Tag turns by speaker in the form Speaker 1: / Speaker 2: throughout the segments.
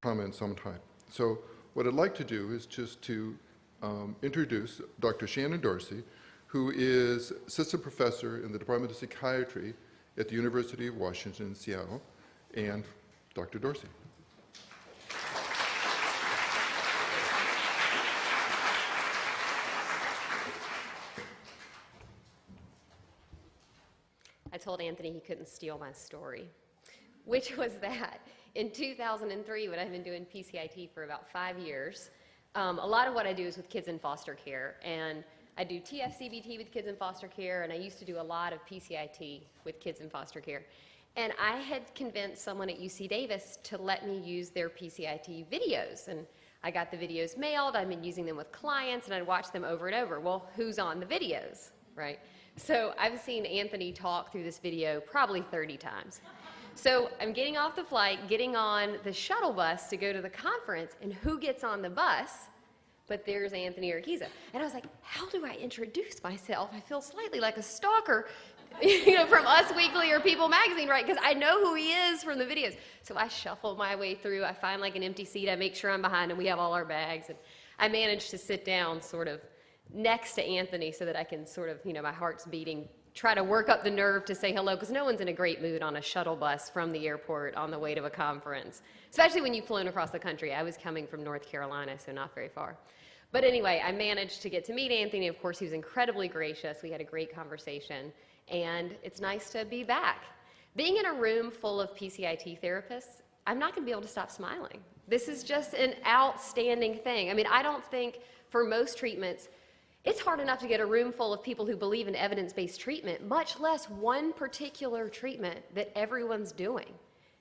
Speaker 1: trauma in some type. So what I'd like to do is just to introduce Dr. Shannon Dorsey, who is assistant professor in the Department of Psychiatry at the University of Washington in Seattle, and Dr. Dorsey.
Speaker 2: I told Anthony he couldn't steal my story, which was that in 2003, when I've been doing PCIT for about 5 years, a lot of what I do is with kids in foster care, and I do TFCBT with kids in foster care, and I used to do a lot of PCIT with kids in foster care. And I had convinced someone at UC Davis to let me use their PCIT videos, and I got the videos mailed. I've been using them with clients, and I'd watch them over and over. Well, who's on the videos, right? So I've seen Anthony talk through this video probably 30 times. So I'm getting off the flight, getting on the shuttle bus to go to the conference, and who gets on the bus? But there's Anthony Urquiza. And I was like, how do I introduce myself? I feel slightly like a stalker, from Us Weekly or People Magazine, right? Because I know who he is from the videos. So I shuffle my way through. I find like an empty seat. I make sure I'm behind him. We have all our bags. And I manage to sit down sort of next to Anthony so that I can sort of, my heart's beating, try to work up the nerve to say hello, because no one's in a great mood on a shuttle bus from the airport on the way to a conference, especially when you've flown across the country. I was coming from North Carolina, so not very far. But anyway, I managed to get to meet Anthony. Of course, he was incredibly gracious. We had a great conversation, and it's nice to be back. Being in a room full of PCIT therapists, I'm not going to be able to stop smiling. This is just an outstanding thing. I mean, I don't think for most treatments, it's hard enough to get a room full of people who believe in evidence-based treatment, much less one particular treatment that everyone's doing.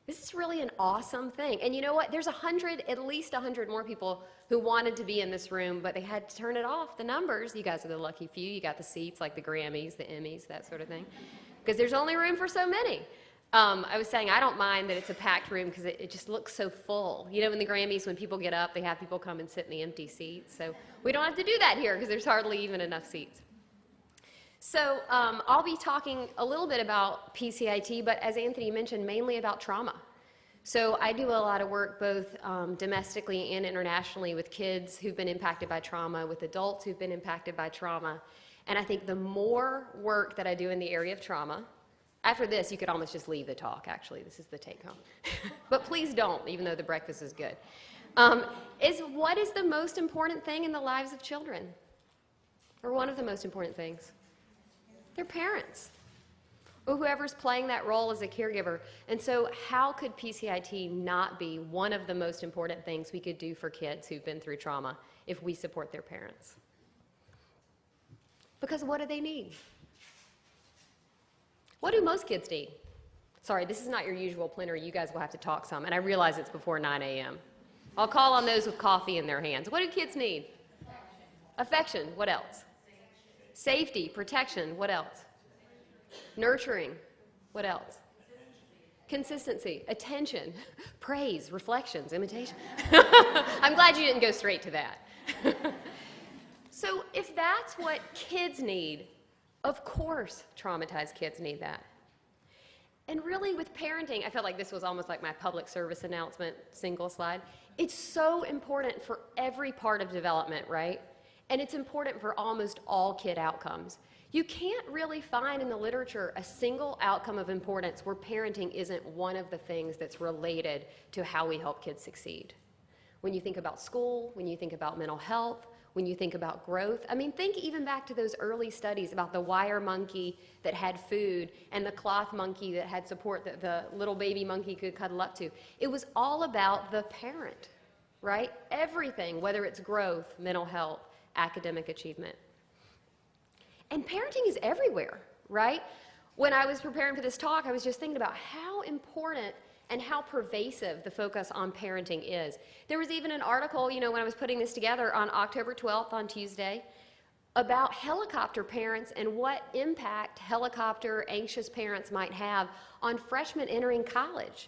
Speaker 2: This is really an awesome thing. And you know what? There's at least 100 more people who wanted to be in this room, but they had to turn it off, the numbers. You guys are the lucky few. You got the seats like the Grammys, the Emmys, that sort of thing. Because there's only room for so many. I was saying I don't mind that it's a packed room because it just looks so full. In the Grammys, when people get up, they have people come and sit in the empty seats. So we don't have to do that here because there's hardly even enough seats. So I'll be talking a little bit about PCIT, but as Anthony mentioned, mainly about trauma. So I do a lot of work both domestically and internationally with kids who've been impacted by trauma, with adults who've been impacted by trauma. And I think the more work that I do in the area of trauma, after this, you could almost just leave the talk, actually. This is the take-home. But please don't, even though the breakfast is good. Is what is the most important thing in the lives of children? Or one of the most important things? Their parents, or whoever's playing that role as a caregiver. And so how could PCIT not be one of the most important things we could do for kids who've been through trauma if we support their parents? Because what do they need? What do most kids need? Sorry, this is not your usual plenary. You guys will have to talk some, and I realize it's before 9 a.m. I'll call on those with coffee in their hands. What do kids need? Affection. What else? Safety, protection. What else? Nurturing. What else? Consistency, attention, praise, reflections, imitation. I'm glad you didn't go straight to that. So if that's what kids need, of course traumatized kids need that. And really with parenting, I felt like this was almost like my public service announcement, single slide. It's so important for every part of development, right? And it's important for almost all kid outcomes. You can't really find in the literature a single outcome of importance where parenting isn't one of the things that's related to how we help kids succeed. When you think about school, when you think about mental health, when you think about growth, I mean, think even back to those early studies about the wire monkey that had food and the cloth monkey that had support that the little baby monkey could cuddle up to. It was all about the parent, right? Everything, whether it's growth, mental health, academic achievement. And parenting is everywhere, right? When I was preparing for this talk, I was just thinking about how important and how pervasive the focus on parenting is. There was even an article, when I was putting this together on October 12th, on Tuesday, about helicopter parents and what impact helicopter anxious parents might have on freshmen entering college.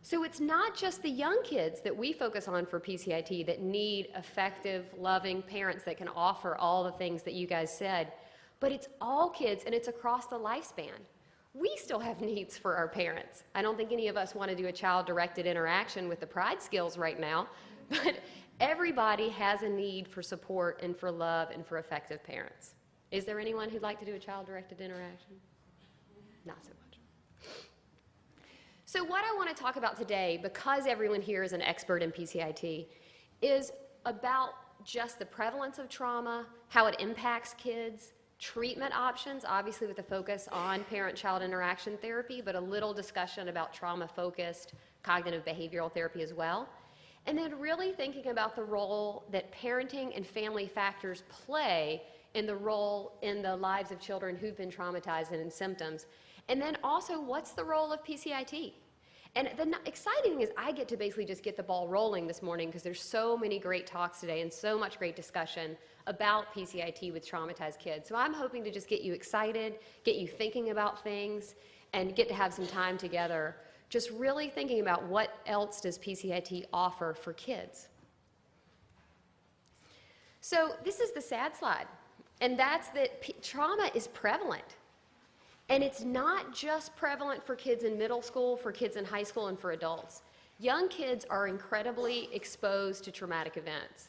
Speaker 2: So it's not just the young kids that we focus on for PCIT that need effective, loving parents that can offer all the things that you guys said, but it's all kids and it's across the lifespan. We still have needs for our parents. I don't think any of us want to do a child-directed interaction with the pride skills right now, but everybody has a need for support and for love and for effective parents. Is there anyone who'd like to do a child-directed interaction? Not so much. So what I want to talk about today, because everyone here is an expert in PCIT, is about just the prevalence of trauma, how it impacts kids, treatment options, obviously with a focus on parent-child interaction therapy, but a little discussion about trauma-focused cognitive behavioral therapy as well. And then really thinking about the role that parenting and family factors play in the role in the lives of children who've been traumatized and in symptoms. And then also, what's the role of PCIT? And the exciting thing is I get to basically just get the ball rolling this morning because there's so many great talks today and so much great discussion about PCIT with traumatized kids. So I'm hoping to just get you excited, get you thinking about things, and get to have some time together just really thinking about what else does PCIT offer for kids. So this is the sad slide, and that's that trauma is prevalent. And it's not just prevalent for kids in middle school, for kids in high school, and for adults. Young kids are incredibly exposed to traumatic events.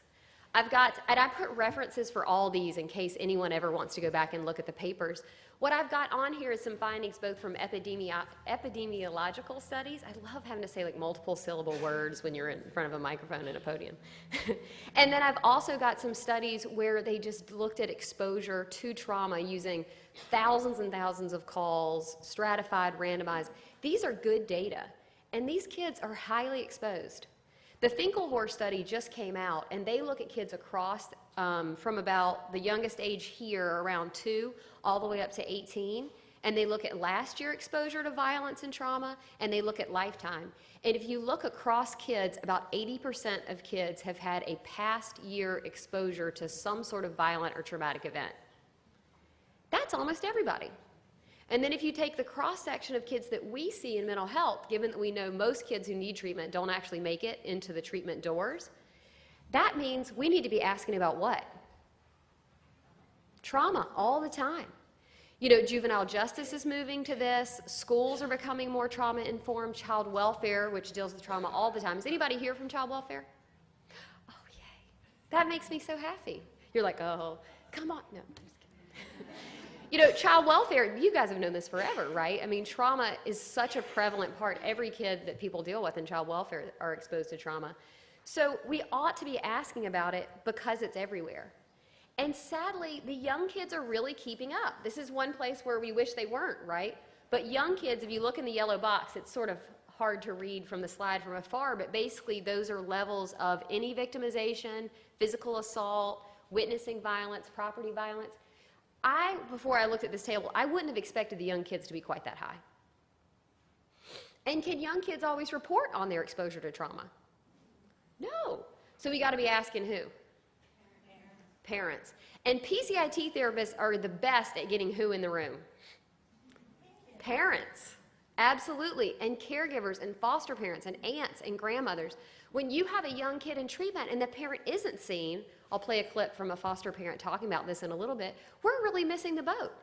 Speaker 2: And I put references for all these in case anyone ever wants to go back and look at the papers. What I've got on here is some findings both from epidemiological studies. I love having to say like multiple syllable words when you're in front of a microphone and a podium. And then I've also got some studies where they just looked at exposure to trauma using thousands and thousands of calls, stratified, randomized. These are good data, and these kids are highly exposed. The Finkelhorst study just came out, and they look at kids across from about the youngest age here, around 2, all the way up to 18, and they look at last year exposure to violence and trauma, and they look at lifetime. And if you look across kids, about 80% of kids have had a past year exposure to some sort of violent or traumatic event. That's almost everybody. And then if you take the cross-section of kids that we see in mental health, given that we know most kids who need treatment don't actually make it into the treatment doors, that means we need to be asking about what? Trauma all the time. You know, juvenile justice is moving to this. Schools are becoming more trauma-informed. Child welfare, which deals with trauma all the time. Is anybody here from child welfare? Oh, yay. That makes me so happy. You're like, oh, come on. No, I'm just kidding. You know, child welfare, you guys have known this forever, right? I mean, trauma is such a prevalent part. Every kid that people deal with in child welfare are exposed to trauma. So we ought to be asking about it because it's everywhere. And sadly, the young kids are really keeping up. This is one place where we wish they weren't, right? But young kids, if you look in the yellow box, it's sort of hard to read from the slide from afar, but basically those are levels of any victimization, physical assault, witnessing violence, property violence. Before I looked at this table, I wouldn't have expected the young kids to be quite that high. And can young kids always report on their exposure to trauma? No. So we got to be asking who? Parents. And PCIT therapists are the best at getting who in the room? Parents. Absolutely. And caregivers and foster parents and aunts and grandmothers. When you have a young kid in treatment and the parent isn't seen, I'll play a clip from a foster parent talking about this in a little bit, we're really missing the boat.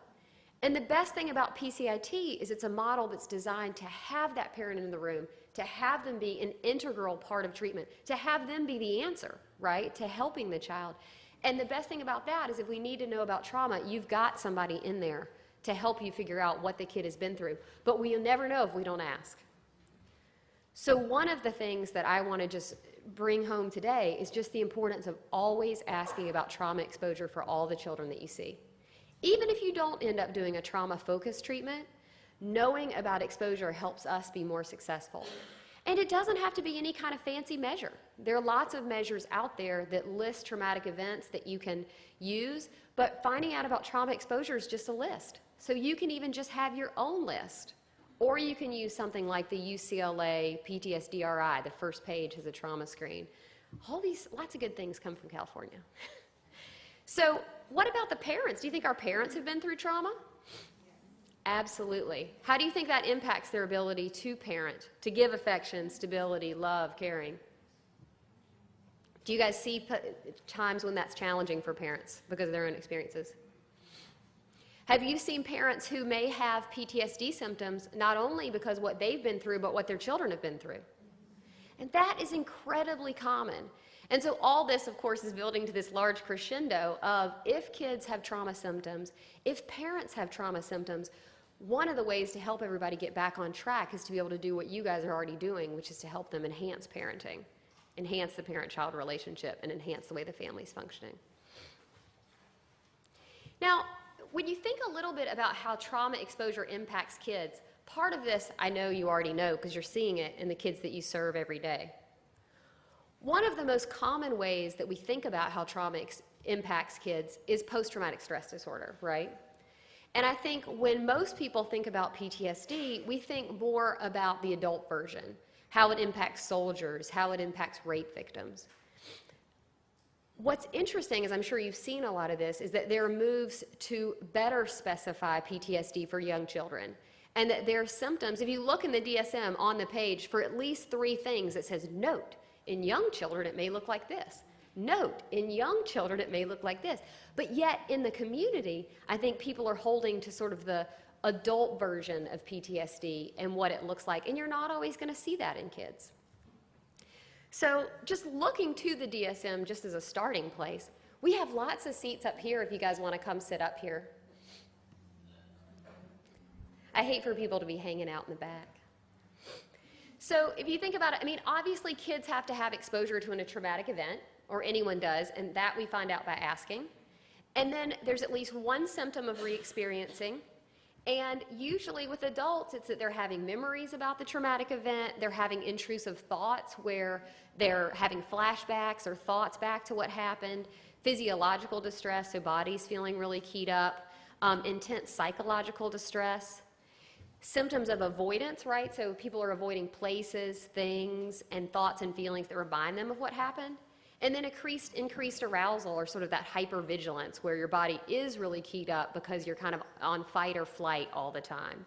Speaker 2: And the best thing about PCIT is it's a model that's designed to have that parent in the room, to have them be an integral part of treatment, to have them be the answer, right, to helping the child. And the best thing about that is if we need to know about trauma, you've got somebody in there to help you figure out what the kid has been through. But we'll never know if we don't ask. So one of the things that I want to just bring home today is just the importance of always asking about trauma exposure for all the children that you see. Even if you don't end up doing a trauma-focused treatment, knowing about exposure helps us be more successful. And it doesn't have to be any kind of fancy measure. There are lots of measures out there that list traumatic events that you can use, but finding out about trauma exposure is just a list. So you can even just have your own list. Or you can use something like the UCLA PTSD-RI. The first page has a trauma screen. Lots of good things come from California. So what about the parents? Do you think our parents have been through trauma? Absolutely. How do you think that impacts their ability to parent, to give affection, stability, love, caring? Do you guys see times when that's challenging for parents because of their own experiences? Have you seen parents who may have PTSD symptoms not only because what they've been through, but what their children have been through? And that is incredibly common. And so all this, of course, is building to this large crescendo of if kids have trauma symptoms, if parents have trauma symptoms, one of the ways to help everybody get back on track is to be able to do what you guys are already doing, which is to help them enhance parenting, enhance the parent-child relationship, and enhance the way the family's functioning. Now, when you think a little bit about how trauma exposure impacts kids, part of this I know you already know because you're seeing it in the kids that you serve every day. One of the most common ways that we think about how trauma impacts kids is post-traumatic stress disorder, right? And I think when most people think about PTSD, we think more about the adult version, how it impacts soldiers, how it impacts rape victims. What's interesting, as I'm sure you've seen a lot of this, is that there are moves to better specify PTSD for young children. And that there are symptoms, if you look in the DSM on the page for at least 3 things, it says, note, in young children it may look like this. Note, in young children it may look like this. But yet in the community, I think people are holding to sort of the adult version of PTSD and what it looks like. And you're not always going to see that in kids. So just looking to the DSM just as a starting place, we have lots of seats up here if you guys want to come sit up here. I hate for people to be hanging out in the back. So if you think about it, I mean, obviously kids have to have exposure to a traumatic event, or anyone does, and that we find out by asking. And then there's at least one symptom of re-experiencing. And usually with adults, it's that they're having memories about the traumatic event, they're having intrusive thoughts where they're having flashbacks or thoughts back to what happened, physiological distress, so bodies feeling really keyed up, intense psychological distress, symptoms of avoidance, right? So people are avoiding places, things, and thoughts and feelings that remind them of what happened. And then increased arousal, or sort of that hypervigilance where your body is really keyed up because you're kind of on fight or flight all the time.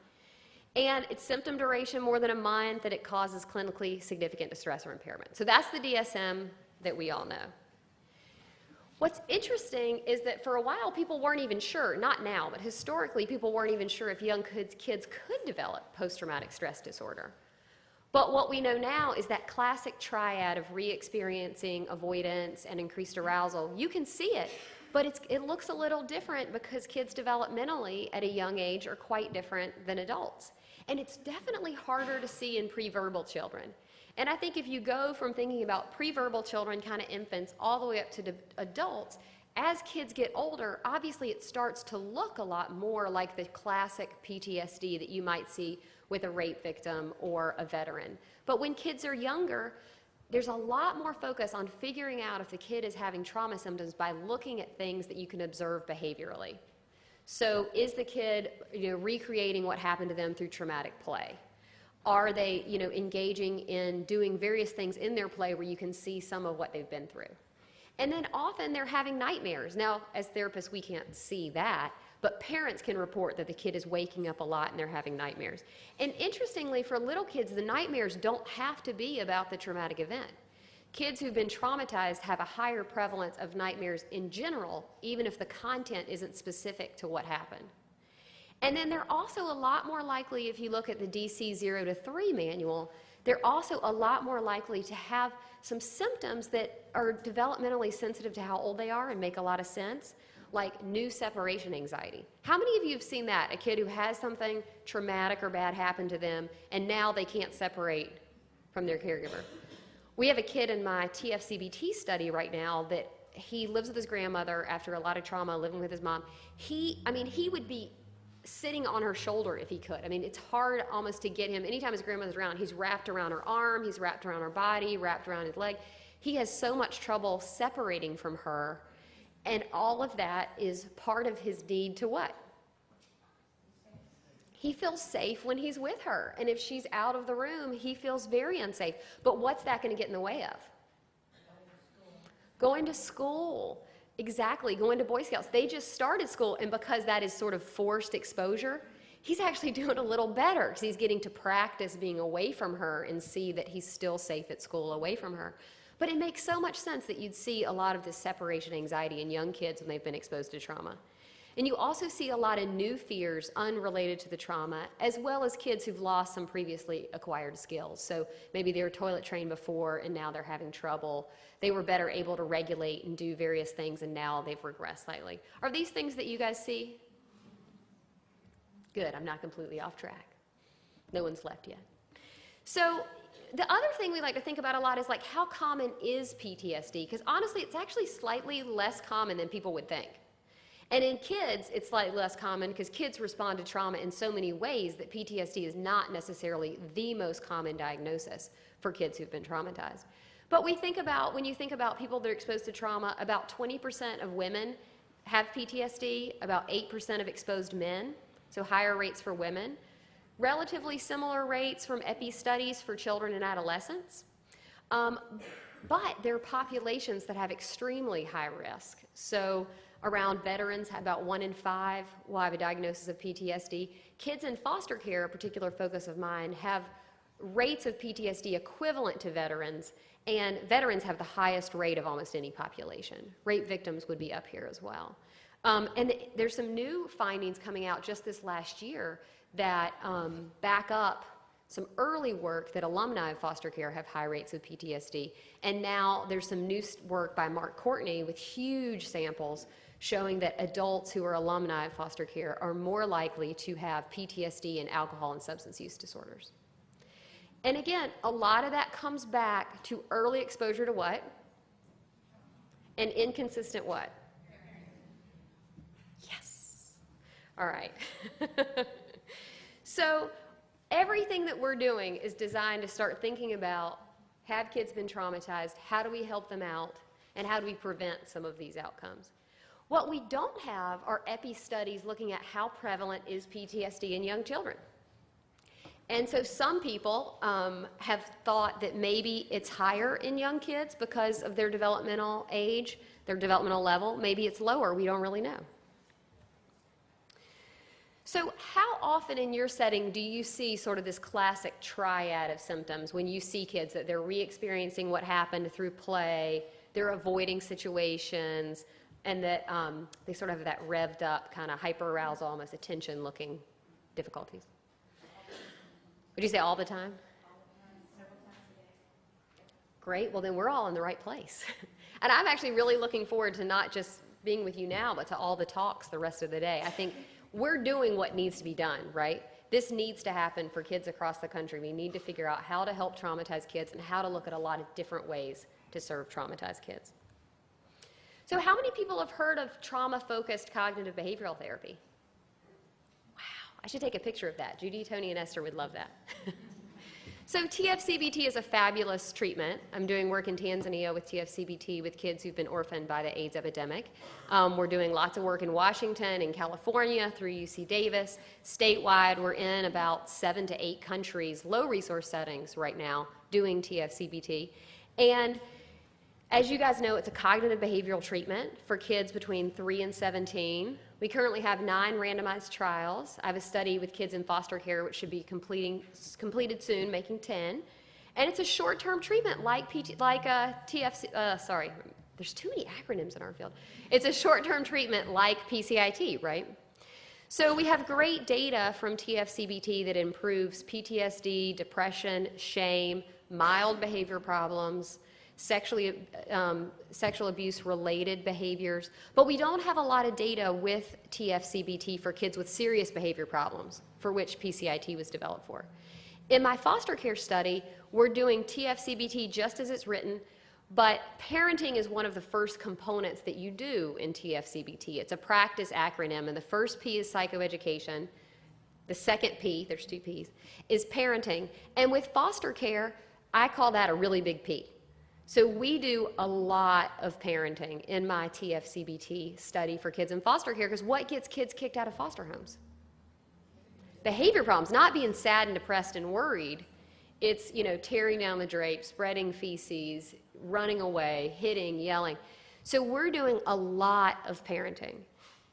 Speaker 2: And it's symptom duration more than a month that it causes clinically significant distress or impairment. So that's the DSM that we all know. What's interesting is that for a while people weren't even sure, not now, but historically people weren't even sure if young kids could develop post-traumatic stress disorder. But what we know now is that classic triad of re-experiencing, avoidance, and increased arousal. You can see it, but it looks a little different because kids developmentally at a young age are quite different than adults. And it's definitely harder to see in pre-verbal children. And I think if you go from thinking about pre-verbal children, kind of infants, all the way up to adults, as kids get older, obviously it starts to look a lot more like the classic PTSD that you might see with a rape victim or a veteran. But when kids are younger, there's a lot more focus on figuring out if the kid is having trauma symptoms by looking at things that you can observe behaviorally. So is the kid, recreating what happened to them through traumatic play? Are they, engaging in doing various things in their play where you can see some of what they've been through? And then often they're having nightmares. Now, as therapists, we can't see that, but parents can report that the kid is waking up a lot and they're having nightmares. And interestingly, for little kids, the nightmares don't have to be about the traumatic event. Kids who've been traumatized have a higher prevalence of nightmares in general, even if the content isn't specific to what happened. And then they're also a lot more likely, if you look at the DC 0 to 3 manual, they're also a lot more likely to have some symptoms that are developmentally sensitive to how old they are and make a lot of sense, like new separation anxiety. How many of you have seen that? A kid who has something traumatic or bad happen to them, and now they can't separate from their caregiver. We have a kid in my TFCBT study right now that he lives with his grandmother after a lot of trauma, living with his mom. He would be sitting on her shoulder if he could. I mean, it's hard almost to get him. Anytime his grandmother's around, he's wrapped around her arm, he's wrapped around her body, wrapped around his leg. He has so much trouble separating from her, and all of that is part of his need to what? He feels safe when he's with her, and if she's out of the room, he feels very unsafe. But what's that going to get in the way of? Going to school. Exactly, going to Boy Scouts. They just started school, and because that is sort of forced exposure, he's actually doing a little better because he's getting to practice being away from her and see that he's still safe at school away from her. But it makes so much sense that you'd see a lot of this separation anxiety in young kids when they've been exposed to trauma. And you also see a lot of new fears unrelated to the trauma, as well as kids who've lost some previously acquired skills. So maybe they were toilet trained before and now they're having trouble. They were better able to regulate and do various things and now they've regressed slightly. Are these things that you guys see? Good, I'm not completely off track. No one's left yet. So the other thing we like to think about a lot is like how common is PTSD? Because honestly, it's actually slightly less common than people would think. And in kids, it's slightly less common because kids respond to trauma in so many ways that PTSD is not necessarily the most common diagnosis for kids who've been traumatized. But we think about, when you think about people that are exposed to trauma, about 20% of women have PTSD, about 8% of exposed men, so higher rates for women. Relatively similar rates from epi studies for children and adolescents. But there are populations that have extremely high risk. So around veterans, about 1 in 5 will have a diagnosis of PTSD. Kids in foster care, a particular focus of mine, have rates of PTSD equivalent to veterans, and veterans have the highest rate of almost any population. Rape victims would be up here as well. And there's some new findings coming out just this last year that back up some early work that alumni of foster care have high rates of PTSD. And now there's some new work by Mark Courtney with huge samples showing that adults who are alumni of foster care are more likely to have PTSD and alcohol and substance use disorders. And again, a lot of that comes back to early exposure to what? And inconsistent what? Yes. All right. So everything that we're doing is designed to start thinking about, have kids been traumatized? How do we help them out? And how do we prevent some of these outcomes? What we don't have are epi studies looking at how prevalent is PTSD in young children. And so some people have thought that maybe it's higher in young kids because of their developmental age, their developmental level. Maybe it's lower. We don't really know. So how often in your setting do you see sort of this classic triad of symptoms when you see kids that they're re-experiencing what happened through play, they're avoiding situations, and that they sort of have that revved up kind of hyperarousal, almost attention-looking difficulties? Would you say all the time? Great. Well, then we're all in the right place. And I'm actually really looking forward to not just being with you now, but to all the talks the rest of the day. I think we're doing what needs to be done, right? This needs to happen for kids across the country. We need to figure out how to help traumatized kids and how to look at a lot of different ways to serve traumatized kids. So how many people have heard of trauma-focused cognitive behavioral therapy? I should take a picture of that. Judy, Tony, and Esther would love that. So TFCBT is a fabulous treatment. I'm doing work in Tanzania with TFCBT with kids who've been orphaned by the AIDS epidemic. We're doing lots of work in Washington and California through UC Davis. Statewide, we're in about 7 to 8 countries, low resource settings right now, doing TFCBT. And as you guys know, it's a cognitive behavioral treatment for kids between 3 and 17. We currently have 9 randomized trials. I have a study with kids in foster care, which should be completed soon, making 10. And it's a short-term treatment like TFC, sorry, there's too many acronyms in our field. It's a short-term treatment like PCIT, right? So we have great data from TFCBT that improves PTSD, depression, shame, mild behavior problems, sexual abuse-related behaviors, but we don't have a lot of data with TFCBT for kids with serious behavior problems, for which PCIT was developed for. In my foster care study, we're doing TFCBT just as it's written, but parenting is one of the first components that you do in TFCBT. It's a practice acronym, and the first P is psychoeducation. The second P, there's 2 Ps, is parenting. And with foster care, I call that a really big P. So we do a lot of parenting in my TFCBT study for kids in foster care, because what gets kids kicked out of foster homes? Behavior problems, not being sad and depressed and worried. It's, tearing down the drapes, spreading feces, running away, hitting, yelling. So we're doing a lot of parenting,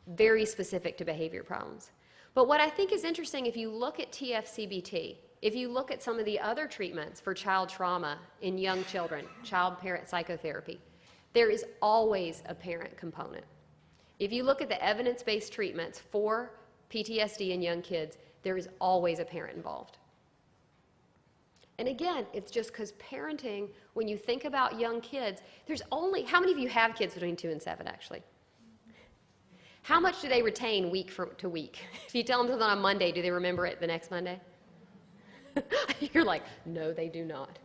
Speaker 2: very specific to behavior problems. But what I think is interesting, if you look at TFCBT, if you look at some of the other treatments for child trauma in young children, child-parent psychotherapy, there is always a parent component. If you look at the evidence-based treatments for PTSD in young kids, there is always a parent involved. And again, it's just because parenting, when you think about young kids, there's only, how many of you have kids between 2 and 7 actually? How much do they retain week to week? If you tell them something on Monday, do they remember it the next Monday? You're like, no, they do not.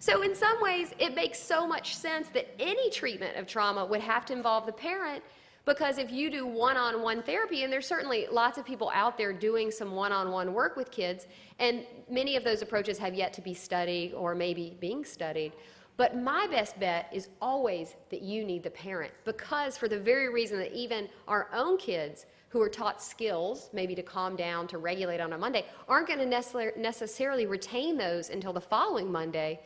Speaker 2: So in some ways, it makes so much sense that any treatment of trauma would have to involve the parent, because if you do one-on-one therapy, and there's certainly lots of people out there doing some one-on-one work with kids, and many of those approaches have yet to be studied or maybe being studied, but my best bet is always that you need the parent, because for the very reason that even our own kids who are taught skills, maybe to calm down, to regulate on a Monday, aren't going to necessarily retain those until the following Monday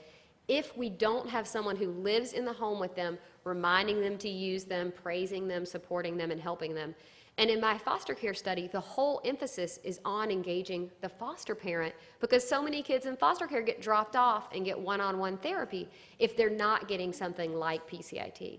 Speaker 2: if we don't have someone who lives in the home with them, reminding them to use them, praising them, supporting them, and helping them. And in my foster care study, the whole emphasis is on engaging the foster parent, because so many kids in foster care get dropped off and get one-on-one therapy if they're not getting something like PCIT.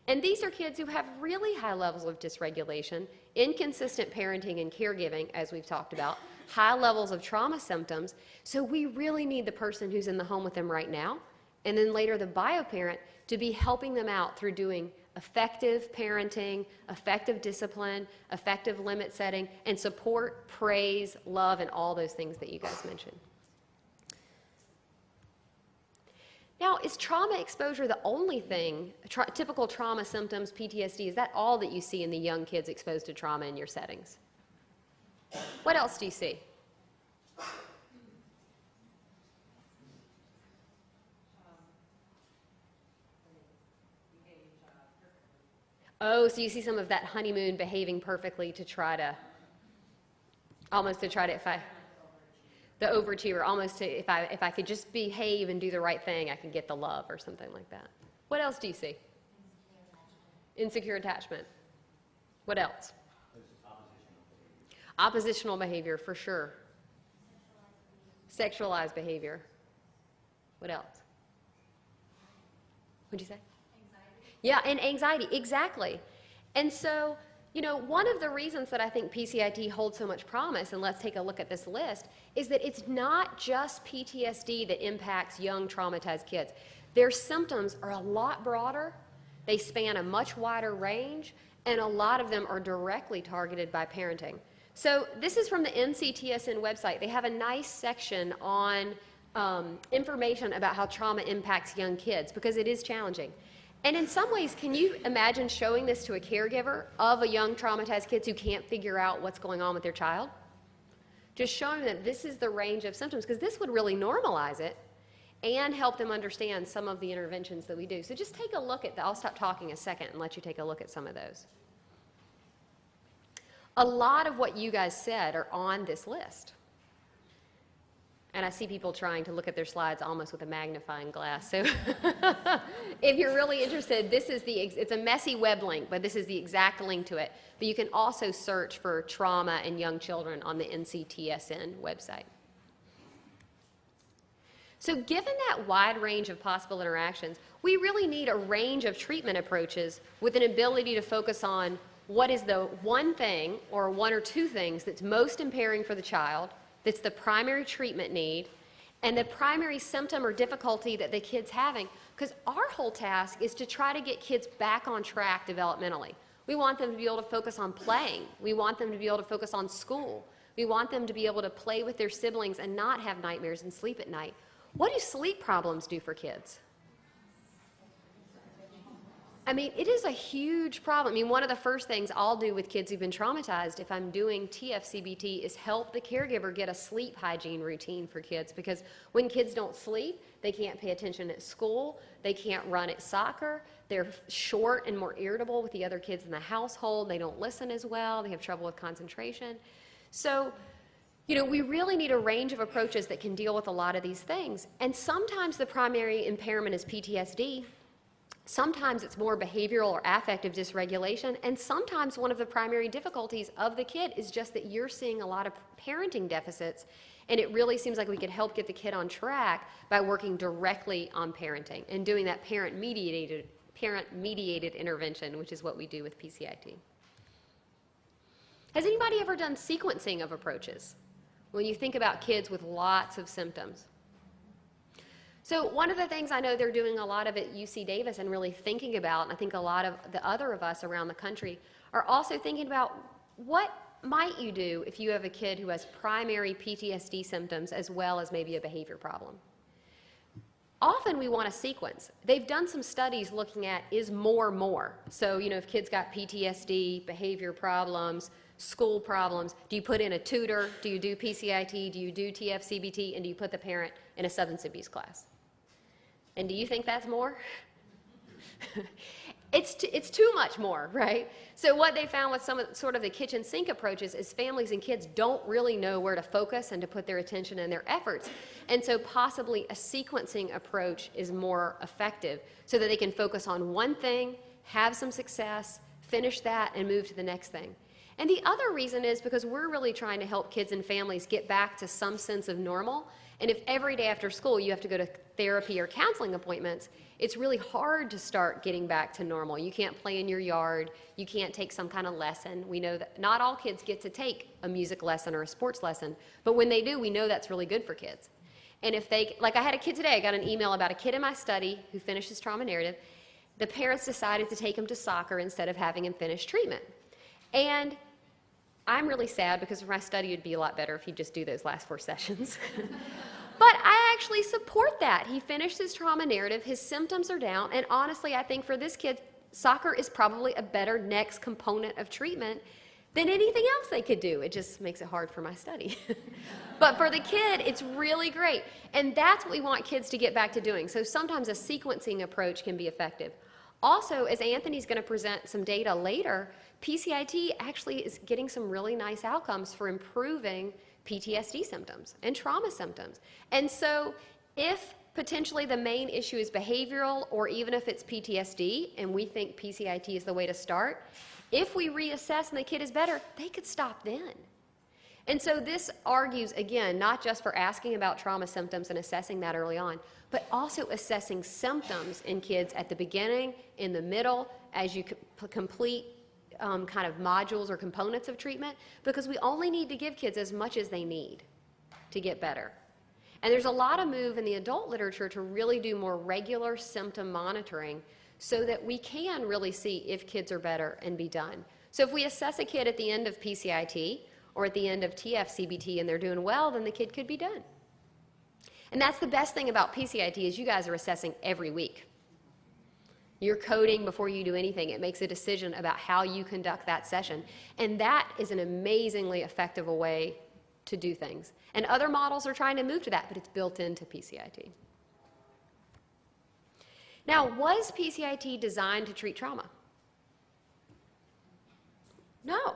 Speaker 2: And these are kids who have really high levels of dysregulation, inconsistent parenting and caregiving, as we've talked about, high levels of trauma symptoms. So we really need the person who's in the home with them right now, and then later the bio-parent, to be helping them out through doing effective parenting, effective discipline, effective limit setting, and support, praise, love, and all those things that you guys mentioned. Now, is trauma exposure the only thing, typical trauma symptoms, PTSD, is that all that you see in the young kids exposed to trauma in your settings? What else do you see? Oh, so you see some of that honeymoon behaving perfectly to try to, almost to try to, the overachiever, almost to, if I could just behave and do the right thing, I can get the love or something like that. What else do you see? Insecure attachment. What else? Oppositional behavior, for sure. Sexualized behavior. What else? What'd you say? Anxiety. Yeah, and anxiety, exactly. And so, you know, one of the reasons that I think PCIT holds so much promise, and let's take a look at this list, is that it's not just PTSD that impacts young traumatized kids. Their symptoms are a lot broader, they span a much wider range, and a lot of them are directly targeted by parenting. So this is from the NCTSN website. They have a nice section on information about how trauma impacts young kids, because it is challenging. And in some ways, can you imagine showing this to a caregiver of a young traumatized kid who can't figure out what's going on with their child? Just showing that this is the range of symptoms, because this would really normalize it and help them understand some of the interventions that we do. So just take a look at that. I'll stop talking a second and let you take a look at some of those. A lot of what you guys said are on this list. And I see people trying to look at their slides almost with a magnifying glass. So if you're really interested, this is it's a messy web link, but this is the exact link to it. But you can also search for trauma in young children on the NCTSN website. So given that wide range of possible interactions, we really need a range of treatment approaches with an ability to focus on what is the one thing or one or two things that's most impairing for the child, that's the primary treatment need, and the primary symptom or difficulty that the kid's having. Because our whole task is to try to get kids back on track developmentally. We want them to be able to focus on playing. We want them to be able to focus on school. We want them to be able to play with their siblings and not have nightmares and sleep at night. What do sleep problems do for kids? I mean, it is a huge problem. I mean, one of the first things I'll do with kids who've been traumatized if I'm doing TFCBT is help the caregiver get a sleep hygiene routine for kids, because when kids don't sleep, they can't pay attention at school, they can't run at soccer, they're short and more irritable with the other kids in the household, they don't listen as well, they have trouble with concentration. So, you know, we really need a range of approaches that can deal with a lot of these things. And sometimes the primary impairment is PTSD. Sometimes it's more behavioral or affective dysregulation, and sometimes one of the primary difficulties of the kid is just that you're seeing a lot of parenting deficits, and it really seems like we could help get the kid on track by working directly on parenting and doing that parent-mediated parent-mediated intervention, which is what we do with PCIT. Has anybody ever done sequencing of approaches when you think about kids with lots of symptoms? So one of the things I know they're doing a lot of at UC Davis and really thinking about, and I think a lot of the other of us around the country are also thinking about what might you do if you have a kid who has primary PTSD symptoms as well as maybe a behavior problem. Often we want a sequence. They've done some studies looking at is more more. So, you know, if kids got PTSD, behavior problems, school problems, do you put in a tutor? Do you do PCIT? Do you do TFCBT? And do you put the parent in a substance abuse class? And do you think that's more? It's too much more, right? So what they found with some of sort of the kitchen sink approaches is families and kids don't really know where to focus and to put their attention and their efforts. And so possibly a sequencing approach is more effective so that they can focus on one thing, have some success, finish that, and move to the next thing. And the other reason is because we're really trying to help kids and families get back to some sense of normal. And if every day after school you have to go to therapy or counseling appointments, it's really hard to start getting back to normal. You can't play in your yard. You can't take some kind of lesson. We know that not all kids get to take a music lesson or a sports lesson, but when they do, we know that's really good for kids. And if they, like I had a kid today, I got an email about a kid in my study who finished his trauma narrative. The parents decided to take him to soccer instead of having him finish treatment. And I'm really sad because for my study it would be a lot better if he'd just do those last 4 sessions. But I actually support that. He finished his trauma narrative, his symptoms are down, and honestly I think for this kid, soccer is probably a better next component of treatment than anything else they could do. It just makes it hard for my study. But for the kid, it's really great. And that's what we want kids to get back to doing. So sometimes a sequencing approach can be effective. Also, as Anthony's going to present some data later, PCIT actually is getting some really nice outcomes for improving PTSD symptoms and trauma symptoms. And so if potentially the main issue is behavioral or even if it's PTSD and we think PCIT is the way to start, if we reassess and the kid is better, they could stop then. And so this argues, again, not just for asking about trauma symptoms and assessing that early on, but also assessing symptoms in kids at the beginning, in the middle, as you complete kind of modules or components of treatment, because we only need to give kids as much as they need to get better. And there's a lot of move in the adult literature to really do more regular symptom monitoring so that we can really see if kids are better and be done. So if we assess a kid at the end of PCIT or at the end of TFCBT and they're doing well, then the kid could be done. And that's the best thing about PCIT is you guys are assessing every week. You're coding before you do anything. It makes a decision about how you conduct that session. And that is an amazingly effective way to do things. And other models are trying to move to that, but it's built into PCIT. Now, was PCIT designed to treat trauma? No.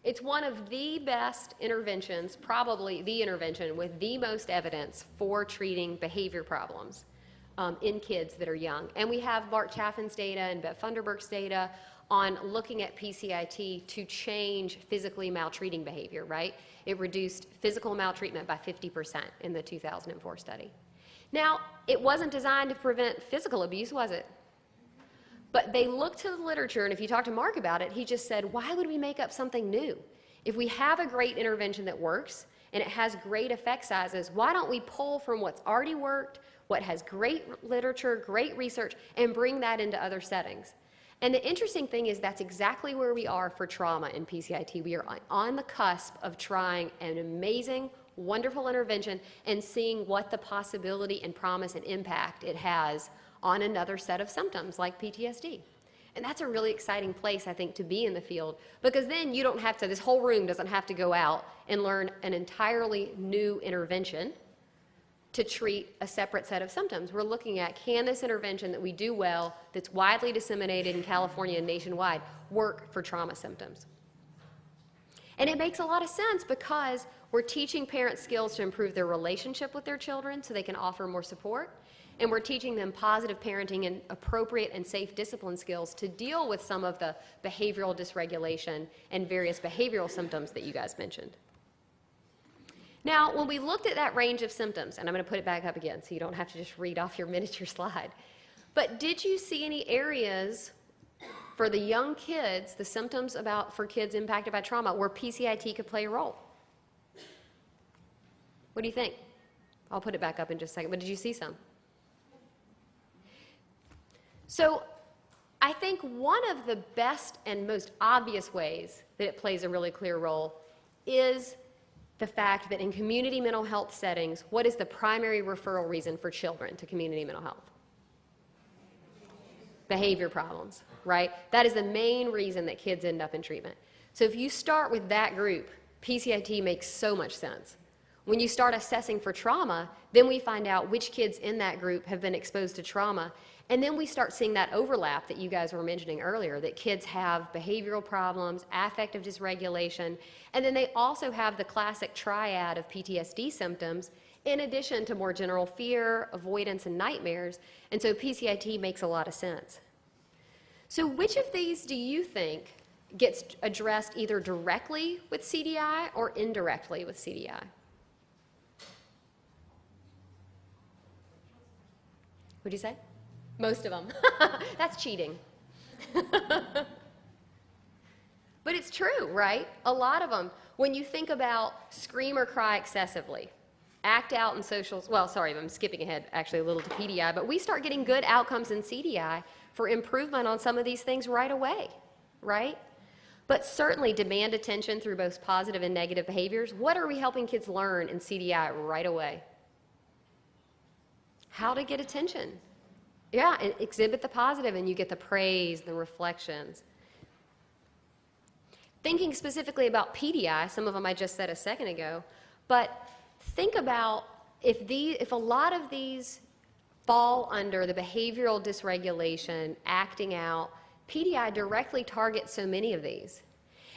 Speaker 2: It's one of the best interventions, probably the intervention with the most evidence for treating behavior problems in kids that are young. And we have Bart Chaffin's data and Beth Funderburk's data on looking at PCIT to change physically maltreating behavior, right? It reduced physical maltreatment by 50% in the 2004 study. Now, it wasn't designed to prevent physical abuse, was it? But they looked to the literature, and if you talk to Mark about it, he just said, why would we make up something new? If we have a great intervention that works, and it has great effect sizes, why don't we pull from what's already worked, what has great literature, great research, and bring that into other settings? And the interesting thing is that's exactly where we are for trauma in PCIT. We are on the cusp of trying an amazing, wonderful intervention and seeing what the possibility and promise and impact it has on another set of symptoms like PTSD. And that's a really exciting place, I think, to be in the field, because then you don't have to, this whole room doesn't have to go out and learn an entirely new intervention to treat a separate set of symptoms. We're looking at, can this intervention that we do well, that's widely disseminated in California and nationwide, work for trauma symptoms? And it makes a lot of sense because we're teaching parents skills to improve their relationship with their children so they can offer more support. And we're teaching them positive parenting and appropriate and safe discipline skills to deal with some of the behavioral dysregulation and various behavioral symptoms that you guys mentioned. Now, when we looked at that range of symptoms, and I'm going to put it back up again so you don't have to just read off your miniature slide, But did you see any areas for the young kids, the symptoms for kids impacted by trauma, where PCIT could play a role? What do you think? I'll put it back up in just a second, but did you see some? So I think one of the best and most obvious ways that it plays a really clear role is the fact that in community mental health settings, what is the primary referral reason for children to community mental health? Behavior problems, right? That is the main reason that kids end up in treatment. So if you start with that group, PCIT makes so much sense. When you start assessing for trauma, then we find out which kids in that group have been exposed to trauma, and then we start seeing that overlap that you guys were mentioning earlier, that kids have behavioral problems, affective dysregulation, and then they also have the classic triad of PTSD symptoms, in addition to more general fear, avoidance, and nightmares. And so PCIT makes a lot of sense. So which of these do you think gets addressed either directly with CDI or indirectly with CDI? What'd you say? Most of them. That's cheating. But it's true, right? A lot of them. When you think about scream or cry excessively, act out in socials, well, sorry, I'm skipping ahead actually a little to PDI, but we start getting good outcomes in CDI for improvement on some of these things right away, right? But certainly demand attention through both positive and negative behaviors. What are we helping kids learn in CDI right away? How to get attention. Yeah, and exhibit the positive and you get the praise, the reflections. Thinking specifically about PDI, some of them I just said a second ago, but think about if a lot of these fall under the behavioral dysregulation, acting out, PDI directly targets so many of these.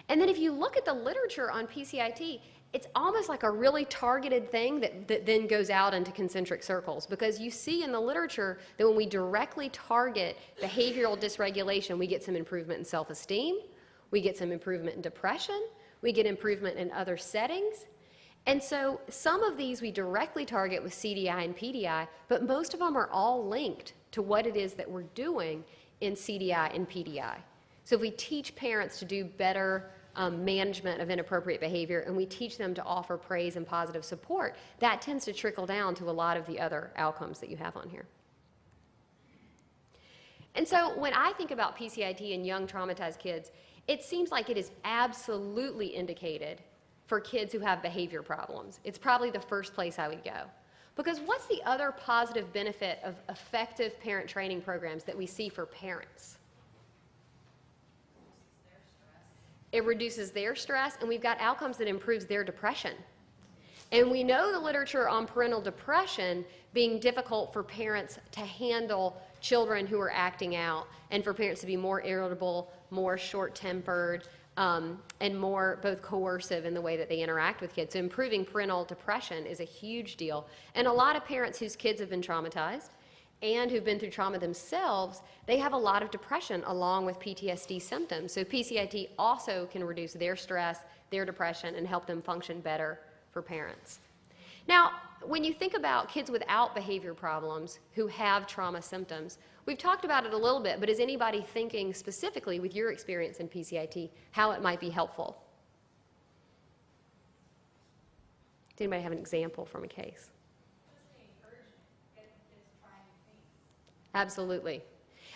Speaker 2: And then if you look at the literature on PCIT, it's almost like a really targeted thing that then goes out into concentric circles, because you see in the literature that when we directly target behavioral dysregulation, we get some improvement in self-esteem, we get some improvement in depression, we get improvement in other settings. And so some of these we directly target with CDI and PDI, but most of them are all linked to what it is that we're doing in CDI and PDI. So if we teach parents to do better management of inappropriate behavior, and we teach them to offer praise and positive support, that tends to trickle down to a lot of the other outcomes that you have on here. And so when I think about PCIT in young traumatized kids, it seems like it is absolutely indicated for kids who have behavior problems. It's probably the first place I would go. Because what's the other positive benefit of effective parent training programs that we see for parents? It reduces their stress, and we've got outcomes that improves their depression. And we know the literature on parental depression being difficult for parents to handle children who are acting out, and for parents to be more irritable, more short-tempered, and more both coercive in the way that they interact with kids. So improving parental depression is a huge deal. And a lot of parents whose kids have been traumatized and who've been through trauma themselves, they have a lot of depression along with PTSD symptoms. So PCIT also can reduce their stress, their depression, and help them function better for parents. Now, when you think about kids without behavior problems who have trauma symptoms, we've talked about it a little bit, but is anybody thinking specifically with your experience in PCIT how it might be helpful? Does anybody have an example from a case? Absolutely.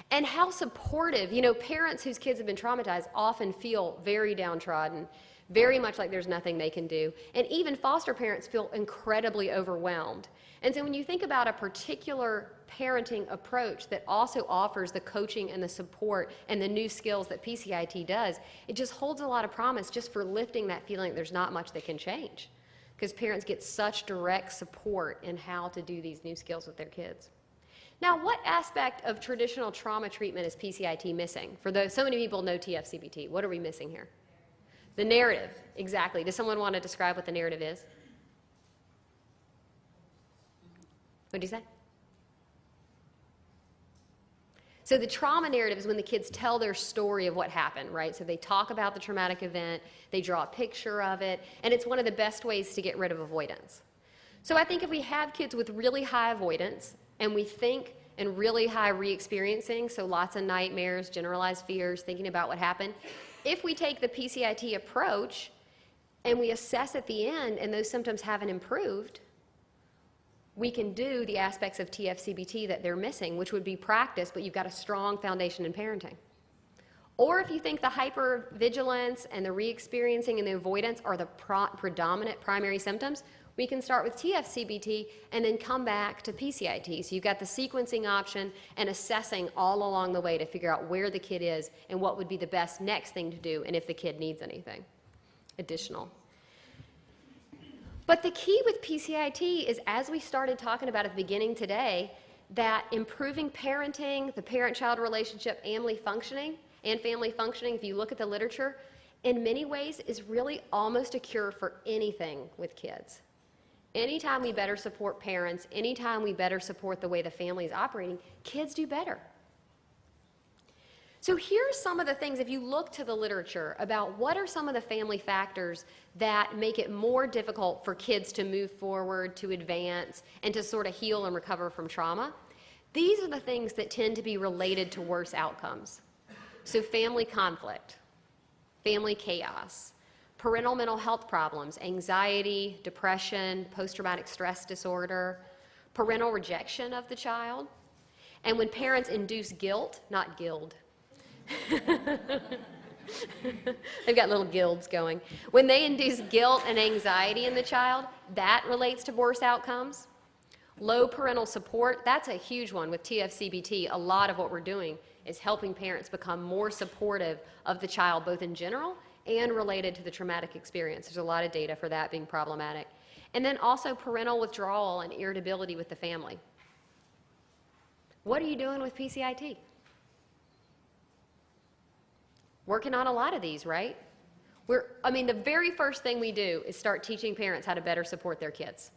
Speaker 2: And how supportive, you know, parents whose kids have been traumatized often feel very downtrodden, very much like there's nothing they can do. And even foster parents feel incredibly overwhelmed. And so when you think about a particular parenting approach that also offers the coaching and the support and the new skills that PCIT does, it just holds a lot of promise just for lifting that feeling that there's not much that can change, because parents get such direct support in how to do these new skills with their kids. Now, what aspect of traditional trauma treatment is PCIT missing? For those, so many people know TFCBT. What are we missing here? The narrative, exactly. Does someone want to describe what the narrative is? What did you say? So the trauma narrative is when the kids tell their story of what happened, right? So they talk about the traumatic event, they draw a picture of it, and it's one of the best ways to get rid of avoidance. So I think if we have kids with really high avoidance, and we think and really high re-experiencing, so lots of nightmares, generalized fears, thinking about what happened. If we take the PCIT approach and we assess at the end and those symptoms haven't improved, we can do the aspects of TFCBT that they're missing, which would be practice, but you've got a strong foundation in parenting. Or if you think the hypervigilance and the re-experiencing and the avoidance are the predominant primary symptoms, we can start with TFCBT and then come back to PCIT. So you've got the sequencing option and assessing all along the way to figure out where the kid is and what would be the best next thing to do and if the kid needs anything additional. But the key with PCIT is, as we started talking about at the beginning today, that improving parenting, the parent-child relationship, family functioning, if you look at the literature, in many ways is really almost a cure for anything with kids. Anytime we better support parents, anytime we better support the way the family is operating, kids do better. So here's some of the things, if you look to the literature about what are some of the family factors that make it more difficult for kids to move forward, to advance, and to sort of heal and recover from trauma. These are the things that tend to be related to worse outcomes. So family conflict, family chaos, parental mental health problems, anxiety, depression, post-traumatic stress disorder, parental rejection of the child, and when parents induce guilt, not guild. They've got little guilds going. When they induce guilt and anxiety in the child, that relates to worse outcomes. Low parental support, that's a huge one with TFCBT. A lot of what we're doing is helping parents become more supportive of the child, both in general and related to the traumatic experience. There's a lot of data for that being problematic. And then also parental withdrawal and irritability with the family. What are you doing with PCIT? Working on a lot of these, right? The very first thing we do is start teaching parents how to better support their kids.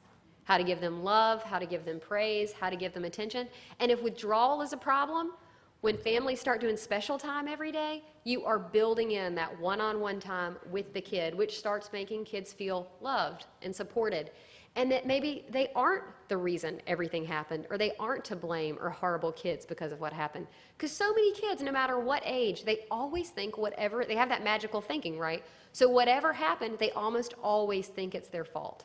Speaker 2: How to give them love, how to give them praise, how to give them attention. And if withdrawal is a problem, when families start doing special time every day, you are building in that one-on-one time with the kid, which starts making kids feel loved and supported. And that maybe they aren't the reason everything happened, or they aren't to blame or horrible kids because of what happened. Because so many kids, no matter what age, they always think whatever, they have that magical thinking, right? So whatever happened, they almost always think it's their fault.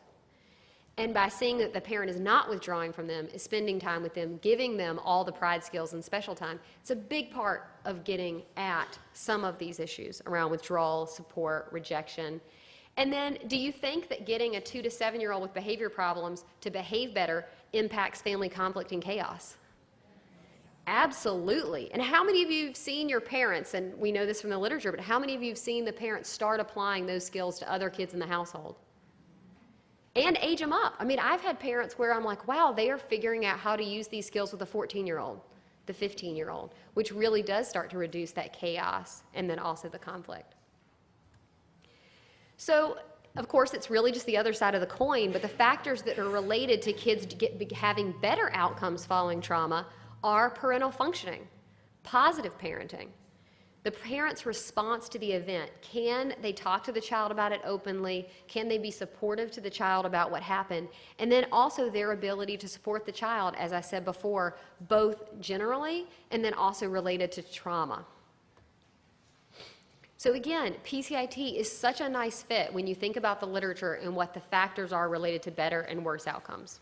Speaker 2: And by seeing that the parent is not withdrawing from them, is spending time with them, giving them all the pride skills and special time, it's a big part of getting at some of these issues around withdrawal, support, rejection. And then, do you think that getting a 2 to 7-year-old with behavior problems to behave better impacts family conflict and chaos? Absolutely. And how many of you have seen your parents, and we know this from the literature, but how many of you have seen the parents start applying those skills to other kids in the household? And age them up. I've had parents where I'm like, wow, they are figuring out how to use these skills with a 14-year-old, the 15-year-old, which really does start to reduce that chaos and then also the conflict. So, of course, it's really just the other side of the coin, but the factors that are related to kids having better outcomes following trauma are parental functioning, positive parenting, the parent's response to the event. Can they talk to the child about it openly? Can they be supportive to the child about what happened? And then also their ability to support the child, as I said before, both generally and then also related to trauma. So again, PCIT is such a nice fit when you think about the literature and what the factors are related to better and worse outcomes.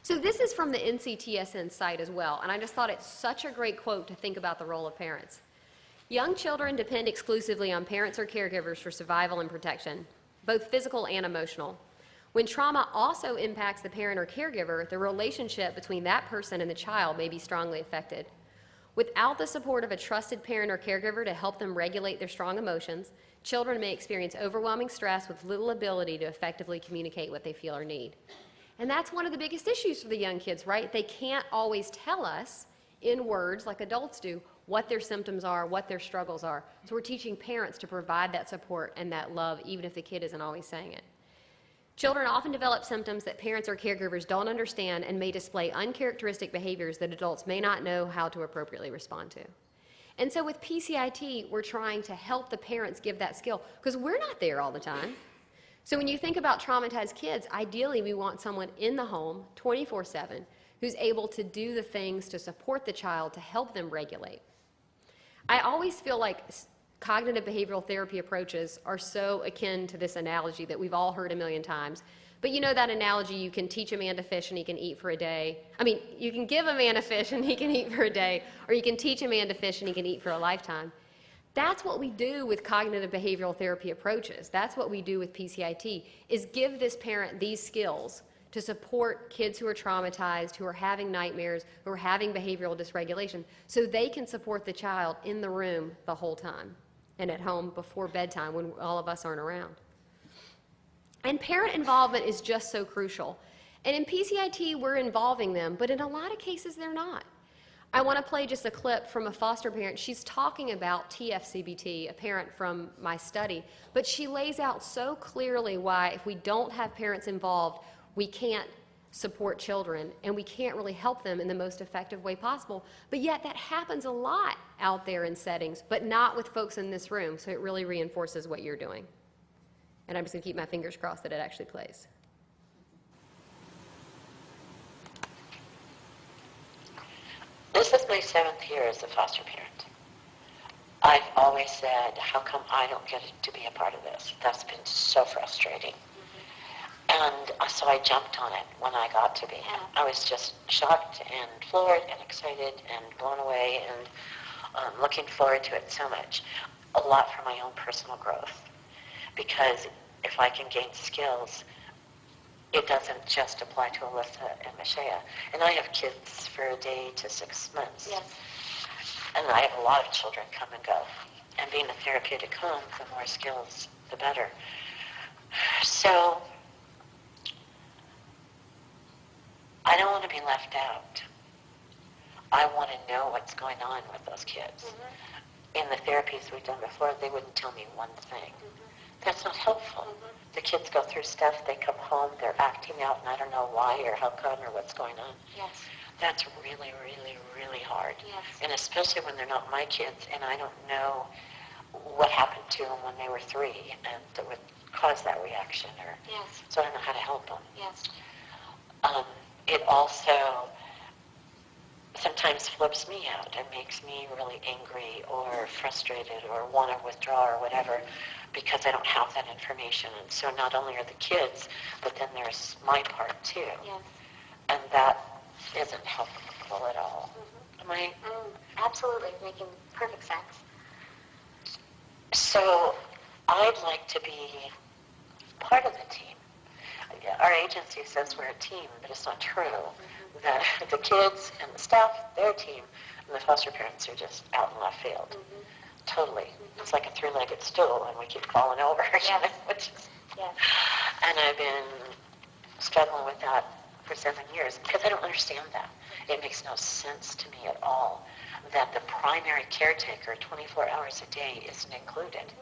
Speaker 2: So this is from the NCTSN site as well, and I just thought it's such a great quote to think about the role of parents. Young children depend exclusively on parents or caregivers for survival and protection, both physical and emotional. When trauma also impacts the parent or caregiver, the relationship between that person and the child may be strongly affected. Without the support of a trusted parent or caregiver to help them regulate their strong emotions, children may experience overwhelming stress with little ability to effectively communicate what they feel or need. And that's one of the biggest issues for the young kids, right? They can't always tell us in words like adults do what their symptoms are, what their struggles are. So we're teaching parents to provide that support and that love, even if the kid isn't always saying it. Children often develop symptoms that parents or caregivers don't understand and may display uncharacteristic behaviors that adults may not know how to appropriately respond to. And so with PCIT, we're trying to help the parents give that skill, because we're not there all the time. So when you think about traumatized kids, ideally we want someone in the home 24/7 who's able to do the things to support the child to help them regulate. I always feel like cognitive behavioral therapy approaches are so akin to this analogy that we've all heard a million times. But you know that analogy, you can teach a man to fish and he can eat for a day. I mean, you can give a man a fish and he can eat for a day, or you can teach a man to fish and he can eat for a lifetime. That's what we do with cognitive behavioral therapy approaches. That's what we do with PCIT, is give this parent these skills to support kids who are traumatized, who are having nightmares, who are having behavioral dysregulation, so they can support the child in the room the whole time and at home before bedtime when all of us aren't around. And parent involvement is just so crucial. And in PCIT, we're involving them, but in a lot of cases, they're not. I want to play just a clip from a foster parent. She's talking about TFCBT, a parent from my study, but she lays out so clearly why if we don't have parents involved, we can't support children and we can't really help them in the most effective way possible. But yet that happens a lot out there in settings, but not with folks in this room, so it really reinforces what you're doing. And I'm just going to keep my fingers crossed that it actually plays.
Speaker 3: This is my 7th year as a foster parent. I've always said, how come I don't get to be a part of this? That's been so frustrating. And so I jumped on it when I got to be. I was just shocked and floored and excited and blown away and looking forward to it so much. A lot for my own personal growth. Because if I can gain skills, it doesn't just apply to Alyssa and Mashea. And I have kids for a day to 6 months.
Speaker 4: Yes.
Speaker 3: And I have a lot of children come and go. And being a therapeutic home, the more skills, the better. So I don't want to be left out. I want to know what's going on with those kids. In the therapies we've done before, they wouldn't tell me one thing. That's not helpful. The kids go through stuff, they come home, they're acting out, and I don't know why or how come or what's going on.
Speaker 4: Yes.
Speaker 3: That's really, really, really hard.
Speaker 4: Yes.
Speaker 3: And especially when they're not my kids, and I don't know what happened to them when they were 3, and that would cause that reaction, or
Speaker 4: Yes.
Speaker 3: so I don't know how to help them.
Speaker 4: Yes.
Speaker 3: It also sometimes flips me out and makes me really angry or frustrated or want to withdraw or whatever because I don't have that information. And so not only are the kids, but then there's my part too.
Speaker 4: Yes.
Speaker 3: And that isn't helpful at all. Am I?
Speaker 4: Absolutely, making perfect sense.
Speaker 3: So I'd like to be part of the team. Our agency says we're a team, but it's not true. The kids and the staff, they're a team, and the foster parents are just out in left field. Totally. It's like a 3-legged stool, and we keep falling over.
Speaker 4: Yes.
Speaker 3: Which is,
Speaker 4: Yes.
Speaker 3: and I've been struggling with that for 7 years because I don't understand that. It makes no sense to me at all that the primary caretaker 24 hours a day isn't included.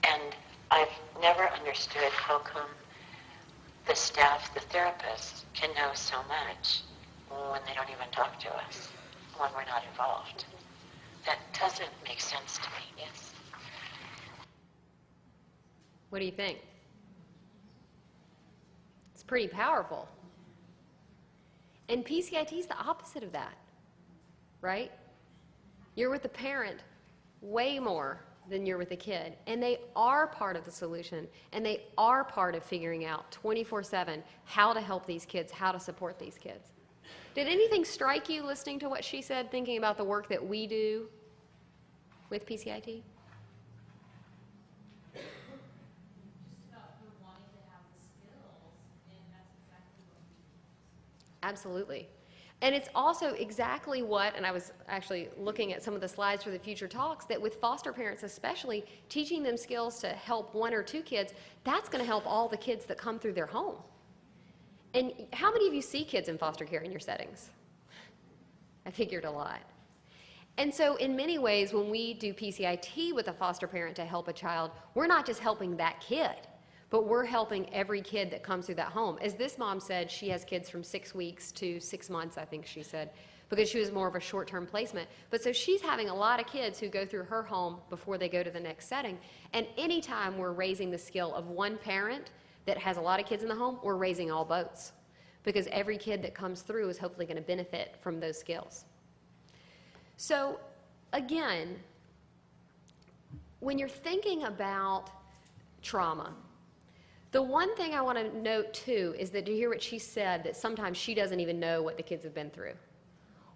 Speaker 3: And I've never understood how come the staff, the therapists, can know so much when they don't even talk to us, when we're not involved. That doesn't make sense to me.
Speaker 4: Yes.
Speaker 2: What do you think? It's pretty powerful. And PCIT is the opposite of that, right? You're with the parent way more than you're with the kid. And they are part of the solution, and they are part of figuring out 24/7 how to help these kids, how to support these kids. Did anything strike you listening to what she said, thinking about the work that we do with PCIT?
Speaker 5: Just about her wanting to have the skills, and that's exactly what we do.
Speaker 2: Absolutely. And it's also exactly what, and I was actually looking at some of the slides for the future talks, that with foster parents especially, teaching them skills to help 1 or 2 kids, that's going to help all the kids that come through their home. And how many of you see kids in foster care in your settings? I figured a lot. And so in many ways, when we do PCIT with a foster parent to help a child, we're not just helping that kid, but we're helping every kid that comes through that home. As this mom said, she has kids from 6 weeks to 6 months, I think she said, because she was more of a short-term placement. But so she's having a lot of kids who go through her home before they go to the next setting. And anytime we're raising the skill of one parent that has a lot of kids in the home, we're raising all boats. because every kid that comes through is hopefully going to benefit from those skills. So again, when you're thinking about trauma, the one thing I want to note too is that to hear what she said, that sometimes she doesn't even know what the kids have been through.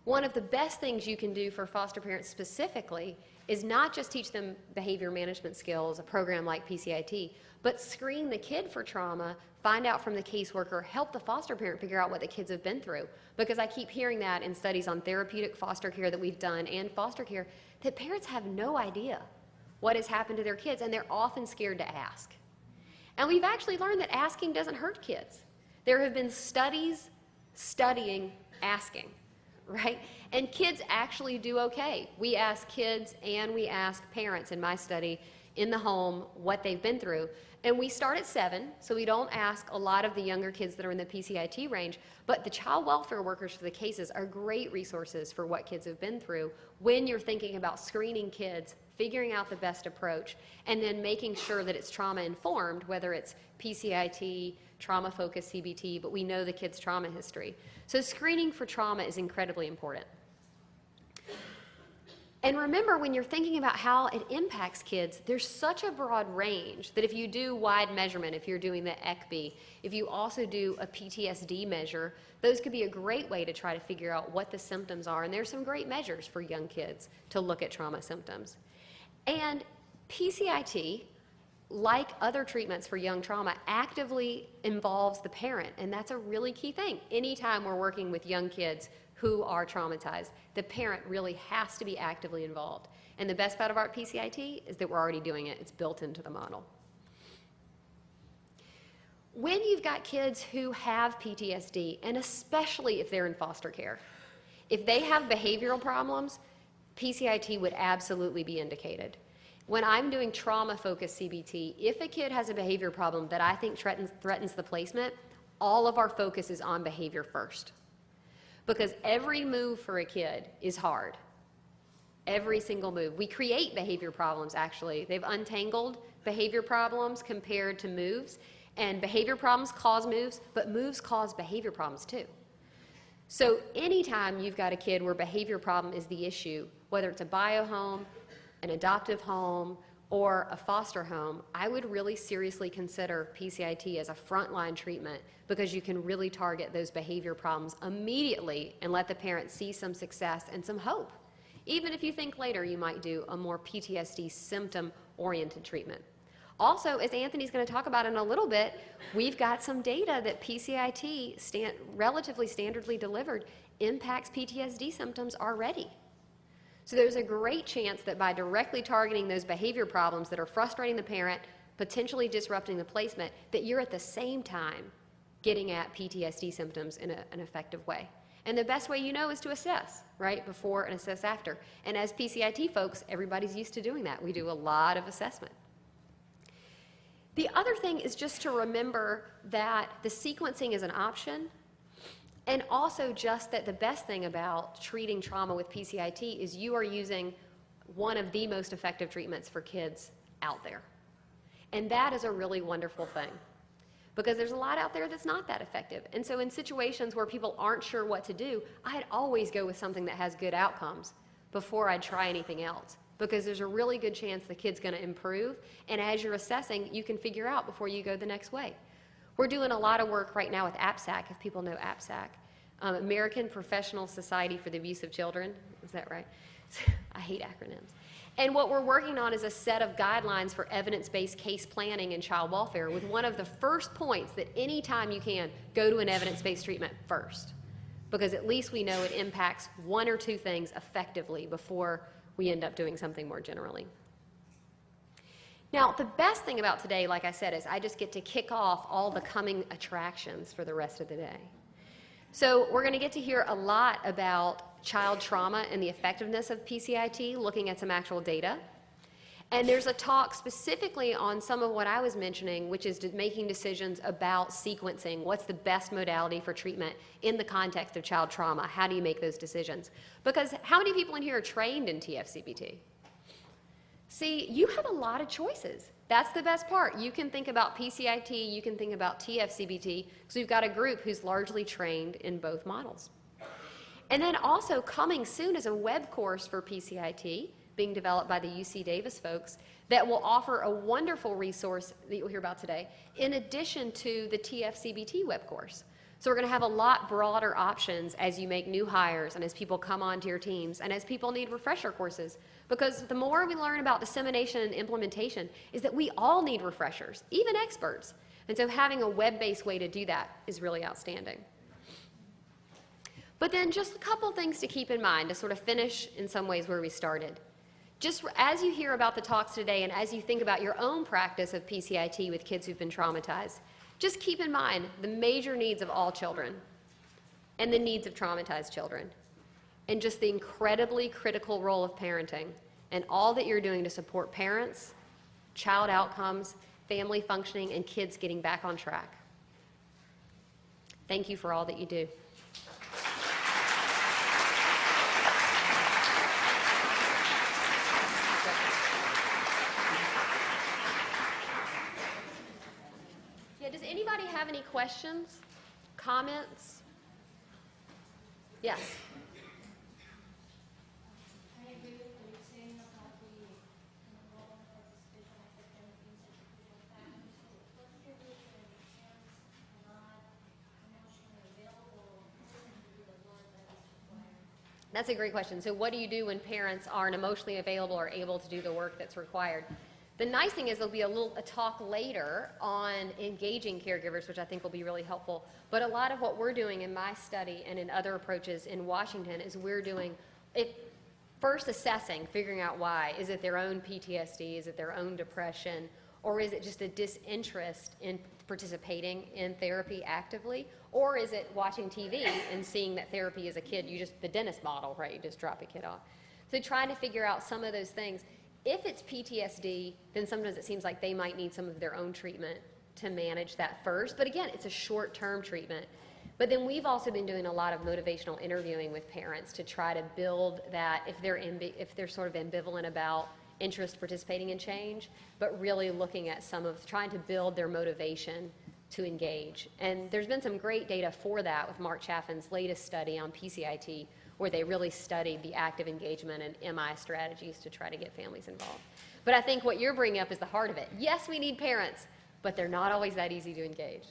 Speaker 2: One of the best things you can do for foster parents specifically is not just teach them behavior management skills, a program like PCIT, but screen the kid for trauma, find out from the caseworker, help the foster parent figure out what the kids have been through. Because I keep hearing that in studies on therapeutic foster care that we've done and foster care, that parents have no idea what has happened to their kids, and they're often scared to ask. And we've actually learned that asking doesn't hurt kids. There have been studies studying asking, right? And kids actually do okay. We ask kids and we ask parents in my study in the home what they've been through. And we start at 7, so we don't ask a lot of the younger kids that are in the PCIT range, but the child welfare workers for the cases are great resources for what kids have been through when you're thinking about screening kids, figuring out the best approach, and then making sure that it's trauma-informed, whether it's PCIT, trauma-focused CBT, but we know the kid's trauma history. So screening for trauma is incredibly important. And remember, when you're thinking about how it impacts kids, there's such a broad range that if you do wide measurement, if you're doing the ECB, if you also do a PTSD measure, those could be a great way to try to figure out what the symptoms are. And there's some great measures for young kids to look at trauma symptoms. And PCIT, like other treatments for young trauma, actively involves the parent, and that's a really key thing. Anytime we're working with young kids who are traumatized, the parent really has to be actively involved. And the best part about PCIT is that we're already doing it. It's built into the model. When you've got kids who have PTSD, and especially if they're in foster care, if they have behavioral problems, PCIT would absolutely be indicated. When I'm doing trauma-focused CBT, if a kid has a behavior problem that I think threatens the placement, all of our focus is on behavior first. Because every move for a kid is hard. Every single move. We create behavior problems, actually. They've untangled behavior problems compared to moves. And behavior problems cause moves, but moves cause behavior problems too. So anytime you've got a kid where behavior problem is the issue, whether it's a bio home, an adoptive home, or a foster home, I would really seriously consider PCIT as a frontline treatment because you can really target those behavior problems immediately and let the parent see some success and some hope. Even if you think later you might do a more PTSD symptom-oriented treatment. Also, as Anthony's going to talk about in a little bit, we've got some data that PCIT, relatively standardly delivered, impacts PTSD symptoms already. So there's a great chance that by directly targeting those behavior problems that are frustrating the parent, potentially disrupting the placement, that you're at the same time getting at PTSD symptoms in an effective way. And the best way you know is to assess, right, before and assess after. And as PCIT folks, everybody's used to doing that. We do a lot of assessment. The other thing is just to remember that the sequencing is an option, and also just that the best thing about treating trauma with PCIT is you are using one of the most effective treatments for kids out there. And that is a really wonderful thing because there's a lot out there that's not that effective. And so in situations where people aren't sure what to do, I'd always go with something that has good outcomes before I'd try anything else because there's a really good chance the kid's going to improve. And as you're assessing, you can figure out before you go the next way. We're doing a lot of work right now with APSAC, if people know APSAC, American Professional Society for the Abuse of Children. Is that right? I hate acronyms. And what we're working on is a set of guidelines for evidence-based case planning in child welfare with one of the first points that any time you can, go to an evidence-based treatment first. Because at least we know it impacts one or two things effectively before we end up doing something more generally. Now, the best thing about today, like I said, is I just get to kick off all the coming attractions for the rest of the day. So we're going to get to hear a lot about child trauma and the effectiveness of PCIT, looking at some actual data. And there's a talk specifically on some of what I was mentioning, which is making decisions about sequencing. What's the best modality for treatment in the context of child trauma? How do you make those decisions? Because how many people in here are trained in TFCBT? See, you have a lot of choices. That's the best part. You can think about PCIT, you can think about TFCBT, because we've got a group who's largely trained in both models. And then also coming soon is a web course for PCIT being developed by the UC Davis folks that will offer a wonderful resource that you'll hear about today in addition to the TFCBT web course. So we're going to have a lot broader options as you make new hires and as people come onto your teams and as people need refresher courses, because the more we learn about dissemination and implementation is that we all need refreshers, even experts. And so having a web-based way to do that is really outstanding. But then just a couple things to keep in mind to sort of finish in some ways where we started. Just as you hear about the talks today and as you think about your own practice of PCIT with kids who've been traumatized, just keep in mind the major needs of all children and the needs of traumatized children and just the incredibly critical role of parenting and all that you're doing to support parents, child outcomes, family functioning, and kids getting back on track. Thank you for all that you do. Does anybody have any questions, comments? Yes.
Speaker 5: I agree with what you're saying about the involvement of participation, academic institutional factors. So what's the reason parents are not emotionally available to do the work that is required?
Speaker 2: That's a great question. So what do you do when parents aren't emotionally available or able to do the work that's required? The nice thing is there'll be a talk later on engaging caregivers, which I think will be really helpful. But a lot of what we're doing in my study and in other approaches in Washington is we're doing first assessing, figuring out why. Is it their own PTSD? Is it their own depression? Or is it just a disinterest in participating in therapy actively? Or is it watching TV and seeing that therapy as a kid, the dentist model, right? You just drop a kid off. So trying to figure out some of those things. If it's PTSD, then sometimes it seems like they might need some of their own treatment to manage that first. But again, it's a short-term treatment. But then we've also been doing a lot of motivational interviewing with parents to try to build that if they're sort of ambivalent about interest participating in change, but really looking at trying to build their motivation to engage. And there's been some great data for that with Mark Chaffin's latest study on PCIT, where they really studied the active engagement and MI strategies to try to get families involved. But I think what you're bringing up is the heart of it. Yes, we need parents, but they're not always that easy to engage.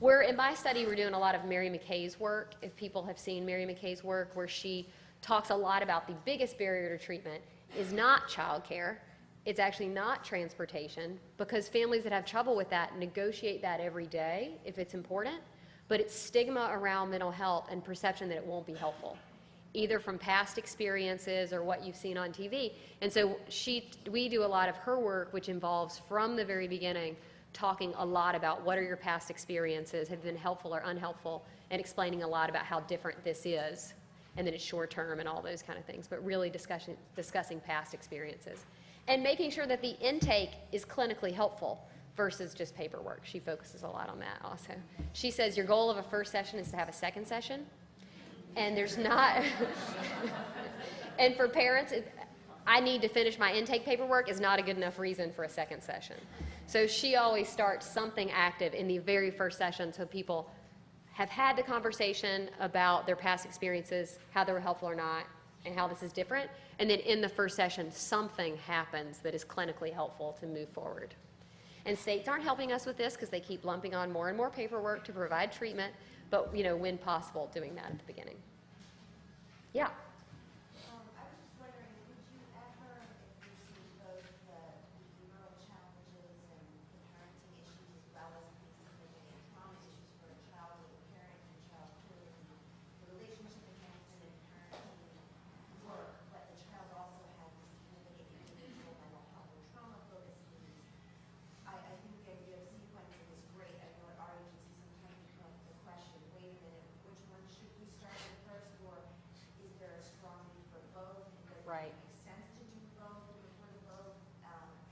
Speaker 2: In my study, we're doing a lot of Mary McKay's work, if people have seen Mary McKay's work, where she talks a lot about the biggest barrier to treatment is not childcare, it's actually not transportation, because families that have trouble with that negotiate that every day if it's important, but it's stigma around mental health and perception that it won't be helpful, either from past experiences or what you've seen on TV. And so we do a lot of her work, which involves from the very beginning talking a lot about what are your past experiences, have been helpful or unhelpful, and explaining a lot about how different this is, and that it's short term and all those kind of things, but really discussing past experiences. And making sure that the intake is clinically helpful versus just paperwork. She focuses a lot on that also. She says your goal of a first session is to have a second session, and there's not, and for parents, I need to finish my intake paperwork is not a good enough reason for a second session. So she always starts something active in the very first session so people have had the conversation about their past experiences, how they were helpful or not, and how this is different. And then in the first session, something happens that is clinically helpful to move forward. And states aren't helping us with this because they keep lumping on more and more paperwork to provide treatment, but when possible, doing that at the beginning. Yeah.
Speaker 6: I was just wondering, would you ever, if you see both the behavioral challenges and the parenting issues as well as the significant trauma issues for a child with a parent and childhood, and the relationship enhancement and parenting work, but the child also has significant individual mental health or trauma focused needs? I think the idea of sequencing is great. I know at our agency sometimes we come up with the question, wait a minute, which one should we start with first, or is there a strong need for both? And does
Speaker 2: Right.
Speaker 6: it make sense to do both and refer to both,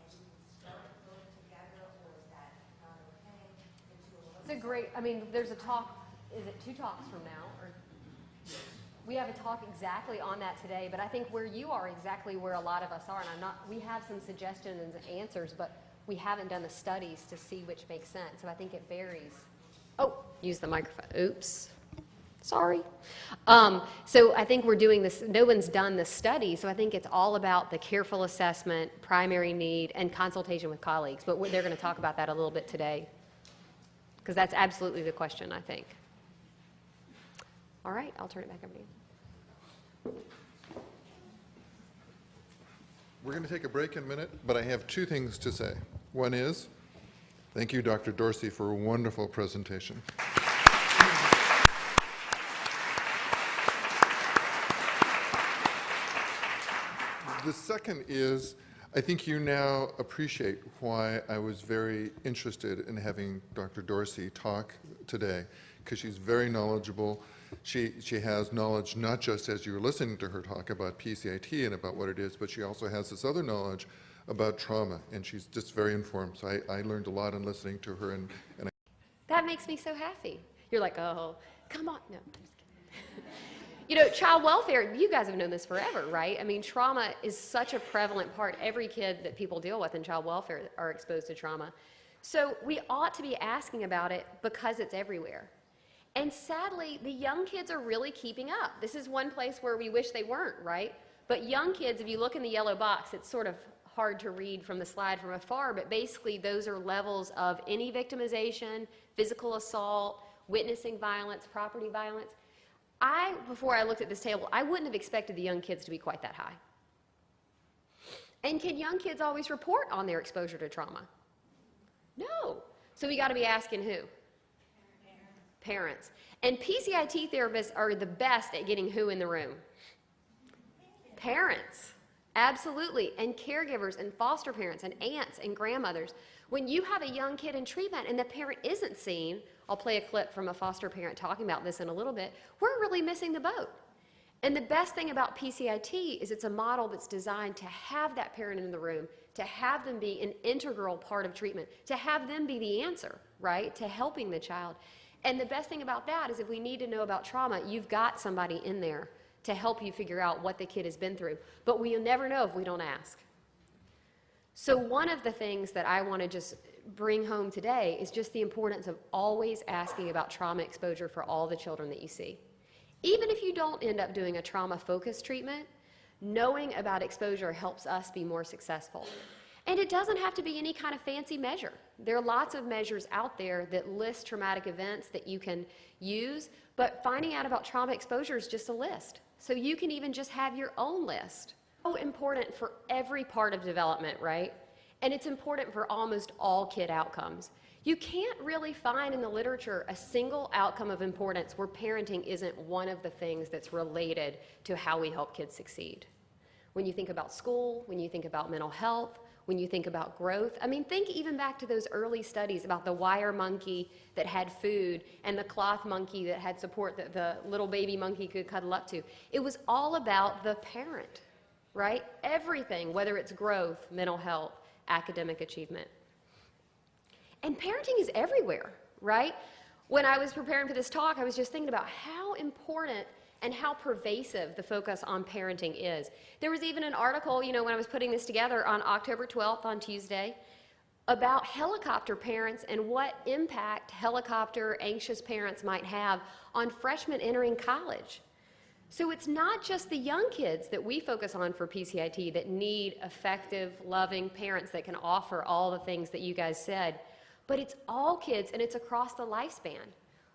Speaker 6: and you can start both together, or is that not okay?
Speaker 2: It's a great, there's a talk, is it 2 talks from now? Or we have a talk exactly on that today, but I think where you are exactly where a lot of us are, and we have some suggestions and answers, but we haven't done the studies to see which makes sense. So I think it varies. Oh, use the microphone. Oops. Sorry. So I think we're doing this, no one's done the study, so I think it's all about the careful assessment, primary need, and consultation with colleagues. But they're going to talk about that a little bit today, because that's absolutely the question, I think. All right, I'll turn it back over to you.
Speaker 1: We're going to take a break in a minute, but I have two things to say. One is, thank you, Dr. Dorsey, for a wonderful presentation. The second is, I think you now appreciate why I was very interested in having Dr. Dorsey talk today, because she's very knowledgeable. She has knowledge not just as you're listening to her talk about PCIT and about what it is, but she also has this other knowledge about trauma, and she's just very informed. So I learned a lot in listening to her. And
Speaker 2: That makes me so happy. You're like, oh, come on. No, I'm just kidding. You know, child welfare, you guys have known this forever, right? I mean, trauma is such a prevalent part. Every kid that people deal with in child welfare are exposed to trauma. So we ought to be asking about it because it's everywhere. And sadly, the young kids are really keeping up. This is one place where we wish they weren't, right? But young kids, if you look in the yellow box, it's sort of hard to read from the slide from afar, but basically those are levels of any victimization, physical assault, witnessing violence, property violence. Before I looked at this table, I wouldn't have expected the young kids to be quite that high. And can young kids always report on their exposure to trauma? No. So we got to be asking who? Parents. And PCIT therapists are the best at getting who in the room? Parents. Absolutely. And caregivers and foster parents and aunts and grandmothers. When you have a young kid in treatment and the parent isn't seen, I'll play a clip from a foster parent talking about this in a little bit, we're really missing the boat. And the best thing about PCIT is it's a model that's designed to have that parent in the room, to have them be an integral part of treatment, to have them be the answer, right, to helping the child. And the best thing about that is if we need to know about trauma, you've got somebody in there to help you figure out what the kid has been through. But we'll never know if we don't ask. So one of the things that I want to just bring home today is just the importance of always asking about trauma exposure for all the children that you see. Even if you don't end up doing a trauma-focused treatment, knowing about exposure helps us be more successful. And it doesn't have to be any kind of fancy measure. There are lots of measures out there that list traumatic events that you can use, but finding out about trauma exposure is just a list. So you can even just have your own list. So important for every part of development, right? And it's important for almost all kid outcomes. You can't really find in the literature a single outcome of importance where parenting isn't one of the things that's related to how we help kids succeed. When you think about school, when you think about mental health, when you think about growth, I mean, think even back to those early studies about the wire monkey that had food and the cloth monkey that had support that the little baby monkey could cuddle up to. It was all about the parent, right? Everything, whether it's growth, mental health, academic achievement. And parenting is everywhere, right? When I was preparing for this talk, I was just thinking about how important and how pervasive the focus on parenting is. There was even an article, you know, when I was putting this together on October 12th, on Tuesday, about helicopter parents and what impact helicopter anxious parents might have on freshmen entering college. So it's not just the young kids that we focus on for PCIT that need effective, loving parents that can offer all the things that you guys said, but it's all kids and it's across the lifespan.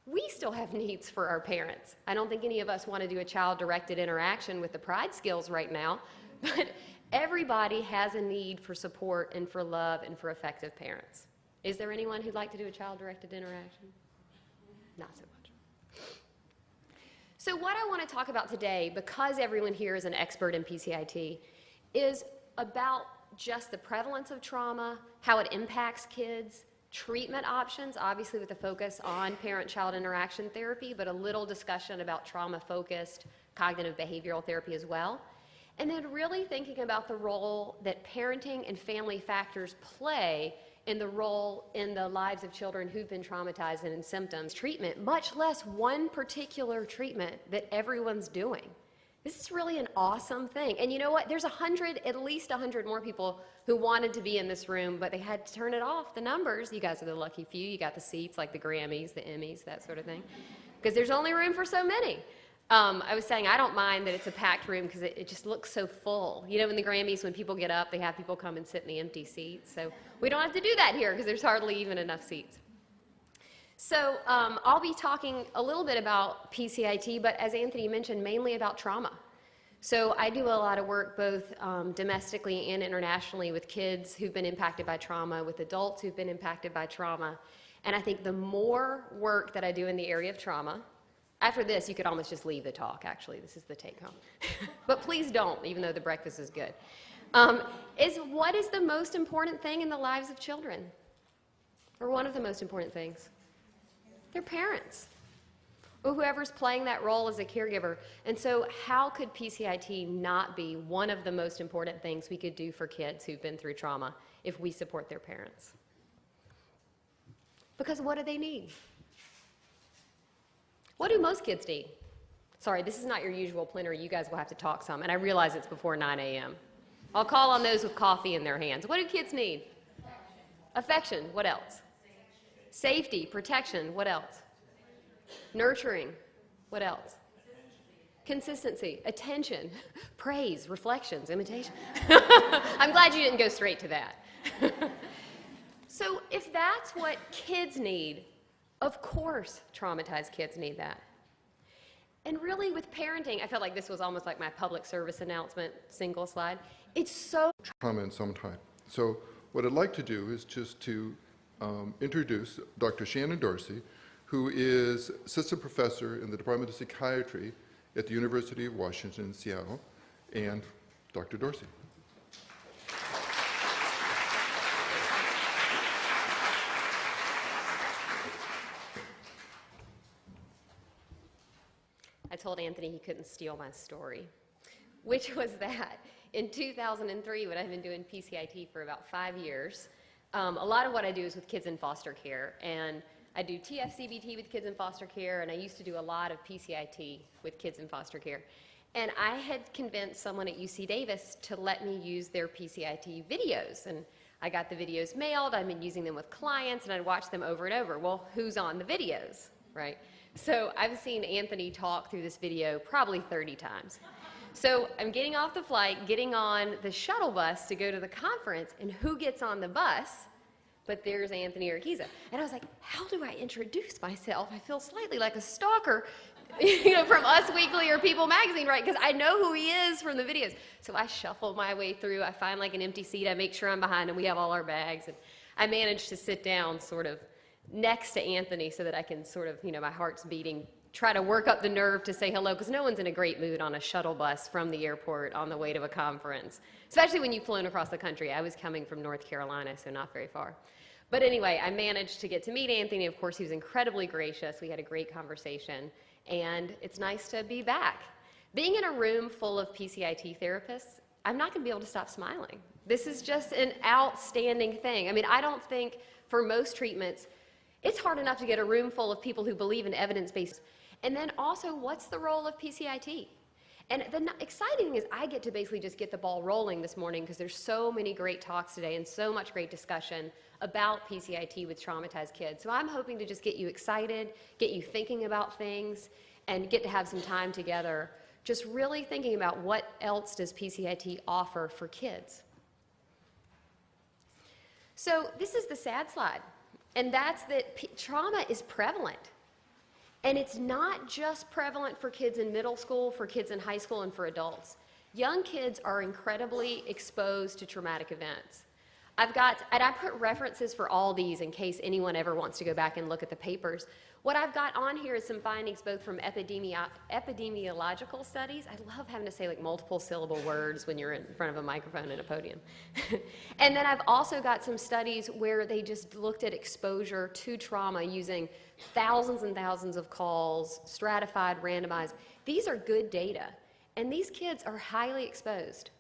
Speaker 2: We still have needs for our parents. I don't think any of us want to do a child-directed interaction with the pride skills right now, but everybody has a need for support and for love and for effective parents. Is there anyone who'd like to do a child-directed interaction? Not so much. So what I want to talk about today, because everyone here is an expert in PCIT, is about just the prevalence of trauma, how it impacts kids, treatment options, obviously with a focus on parent-child interaction therapy, but a little discussion about trauma-focused cognitive behavioral therapy as well. And then really thinking about the role that parenting and family factors play in the role in the lives of children who've been traumatized and in symptoms treatment, much less one particular treatment that everyone's doing. This is really an awesome thing. And you know what? There's at least 100 more people who wanted to be in this room, but they had to turn it off, the numbers. You guys are the lucky few. You got the seats like the Grammys, the Emmys, that sort of thing. Because there's only room for so many. I was saying I don't mind that it's a packed room because it just looks so full. You know, in the Grammys, when people get up, they have people come and sit in the empty seats. So we don't have to do that here because there's hardly even enough seats. So I'll be talking a little bit about PCIT, but as Anthony mentioned, mainly about trauma. So I do a lot of work both domestically and internationally with kids who've been impacted by trauma, with adults who've been impacted by trauma. And I think the more work that I do in the area of trauma, after this, you could almost just leave the talk, actually. This is the take home. But please don't, even though the breakfast is good. Is what is the most important thing in the lives of children? Or one of the most important things? Their parents, or whoever's playing that role as a caregiver. And so how could PCIT not be one of the most important things we could do for kids who've been through trauma if we support their parents? Because what do they need? What do most kids need? Sorry, this is not your usual plenary. You guys will have to talk some, and I realize it's before 9 a.m. I'll call on those with coffee in their hands. What do kids need? Affection. What else? Safety, protection, what else? Nurturing, what else? Consistency, attention, praise, reflections, imitation. I'm glad you didn't go straight to that. So if that's what kids need, of course traumatized kids need that. And really with parenting, I felt like this was almost like my public service announcement, single slide. It's so
Speaker 1: trauma in some type. So what I'd like to do is just to introduce Dr. Shannon Dorsey, who is assistant professor in the Department of Psychiatry at the University of Washington in Seattle, and Dr. Dorsey.
Speaker 2: I told Anthony he couldn't steal my story, which was that in 2003, when I've been doing PCIT for about 5 years, a lot of what I do is with kids in foster care, and I do TFCBT with kids in foster care, and I used to do a lot of PCIT with kids in foster care. And I had convinced someone at UC Davis to let me use their PCIT videos, and I got the videos mailed. I've been using them with clients, and I'd watch them over and over. Well, who's on the videos, right? So I've seen Anthony talk through this video probably 30 times. So I'm getting off the flight, getting on the shuttle bus to go to the conference, and who gets on the bus? But there's Anthony Urquiza. And I was like, how do I introduce myself? I feel slightly like a stalker, you know, from Us Weekly or People Magazine, right? Because I know who he is from the videos. So I shuffle my way through. I find like an empty seat. I make sure I'm behind him. We have all our bags. And I managed to sit down sort of next to Anthony so that I can sort of, you know, my heart's beating, try to work up the nerve to say hello, because no one's in a great mood on a shuttle bus from the airport on the way to a conference, especially when you've flown across the country. I was coming from North Carolina, so not very far. But anyway, I managed to get to meet Anthony. Of course, he was incredibly gracious. We had a great conversation, and it's nice to be back. Being in a room full of PCIT therapists, I'm not going to be able to stop smiling. This is just an outstanding thing. I mean, I don't think for most treatments, it's hard enough to get a room full of people who believe in evidence-based. And then also, what's the role of PCIT? And the exciting thing is I get to basically just get the ball rolling this morning because there's so many great talks today and so much great discussion about PCIT with traumatized kids. So I'm hoping to just get you excited, get you thinking about things, and get to have some time together just really thinking about what else does PCIT offer for kids. So this is the sad slide, and that's that trauma is prevalent. And it's not just prevalent for kids in middle school, for kids in high school, and for adults. Young kids are incredibly exposed to traumatic events. And I put references for all these in case anyone ever wants to go back and look at the papers. What I've got on here is some findings both from epidemiological studies. I love having to say like multiple syllable words when you're in front of a microphone and a podium. And then I've also got some studies where they just looked at exposure to trauma using thousands and thousands of calls, stratified, randomized. These are good data, and these kids are highly exposed.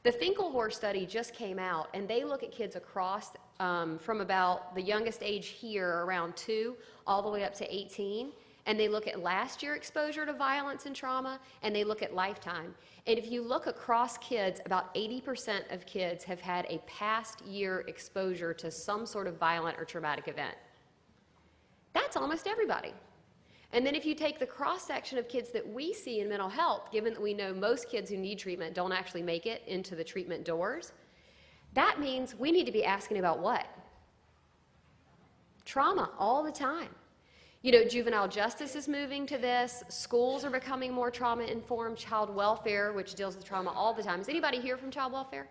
Speaker 2: The Finkelhorst study just came out, and they look at kids across from about the youngest age here, around 2, all the way up to 18, and they look at last year exposure to violence and trauma, and they look at lifetime. And if you look across kids, about 80% of kids have had a past year exposure to some sort of violent or traumatic event. That's almost everybody. And then if you take the cross-section of kids that we see in mental health, given that we know most kids who need treatment don't actually make it into the treatment doors, that means we need to be asking about what? Trauma all the time. You know, juvenile justice is moving to this. Schools are becoming more trauma-informed. Child welfare, which deals with trauma all the time. Is anybody here from child welfare?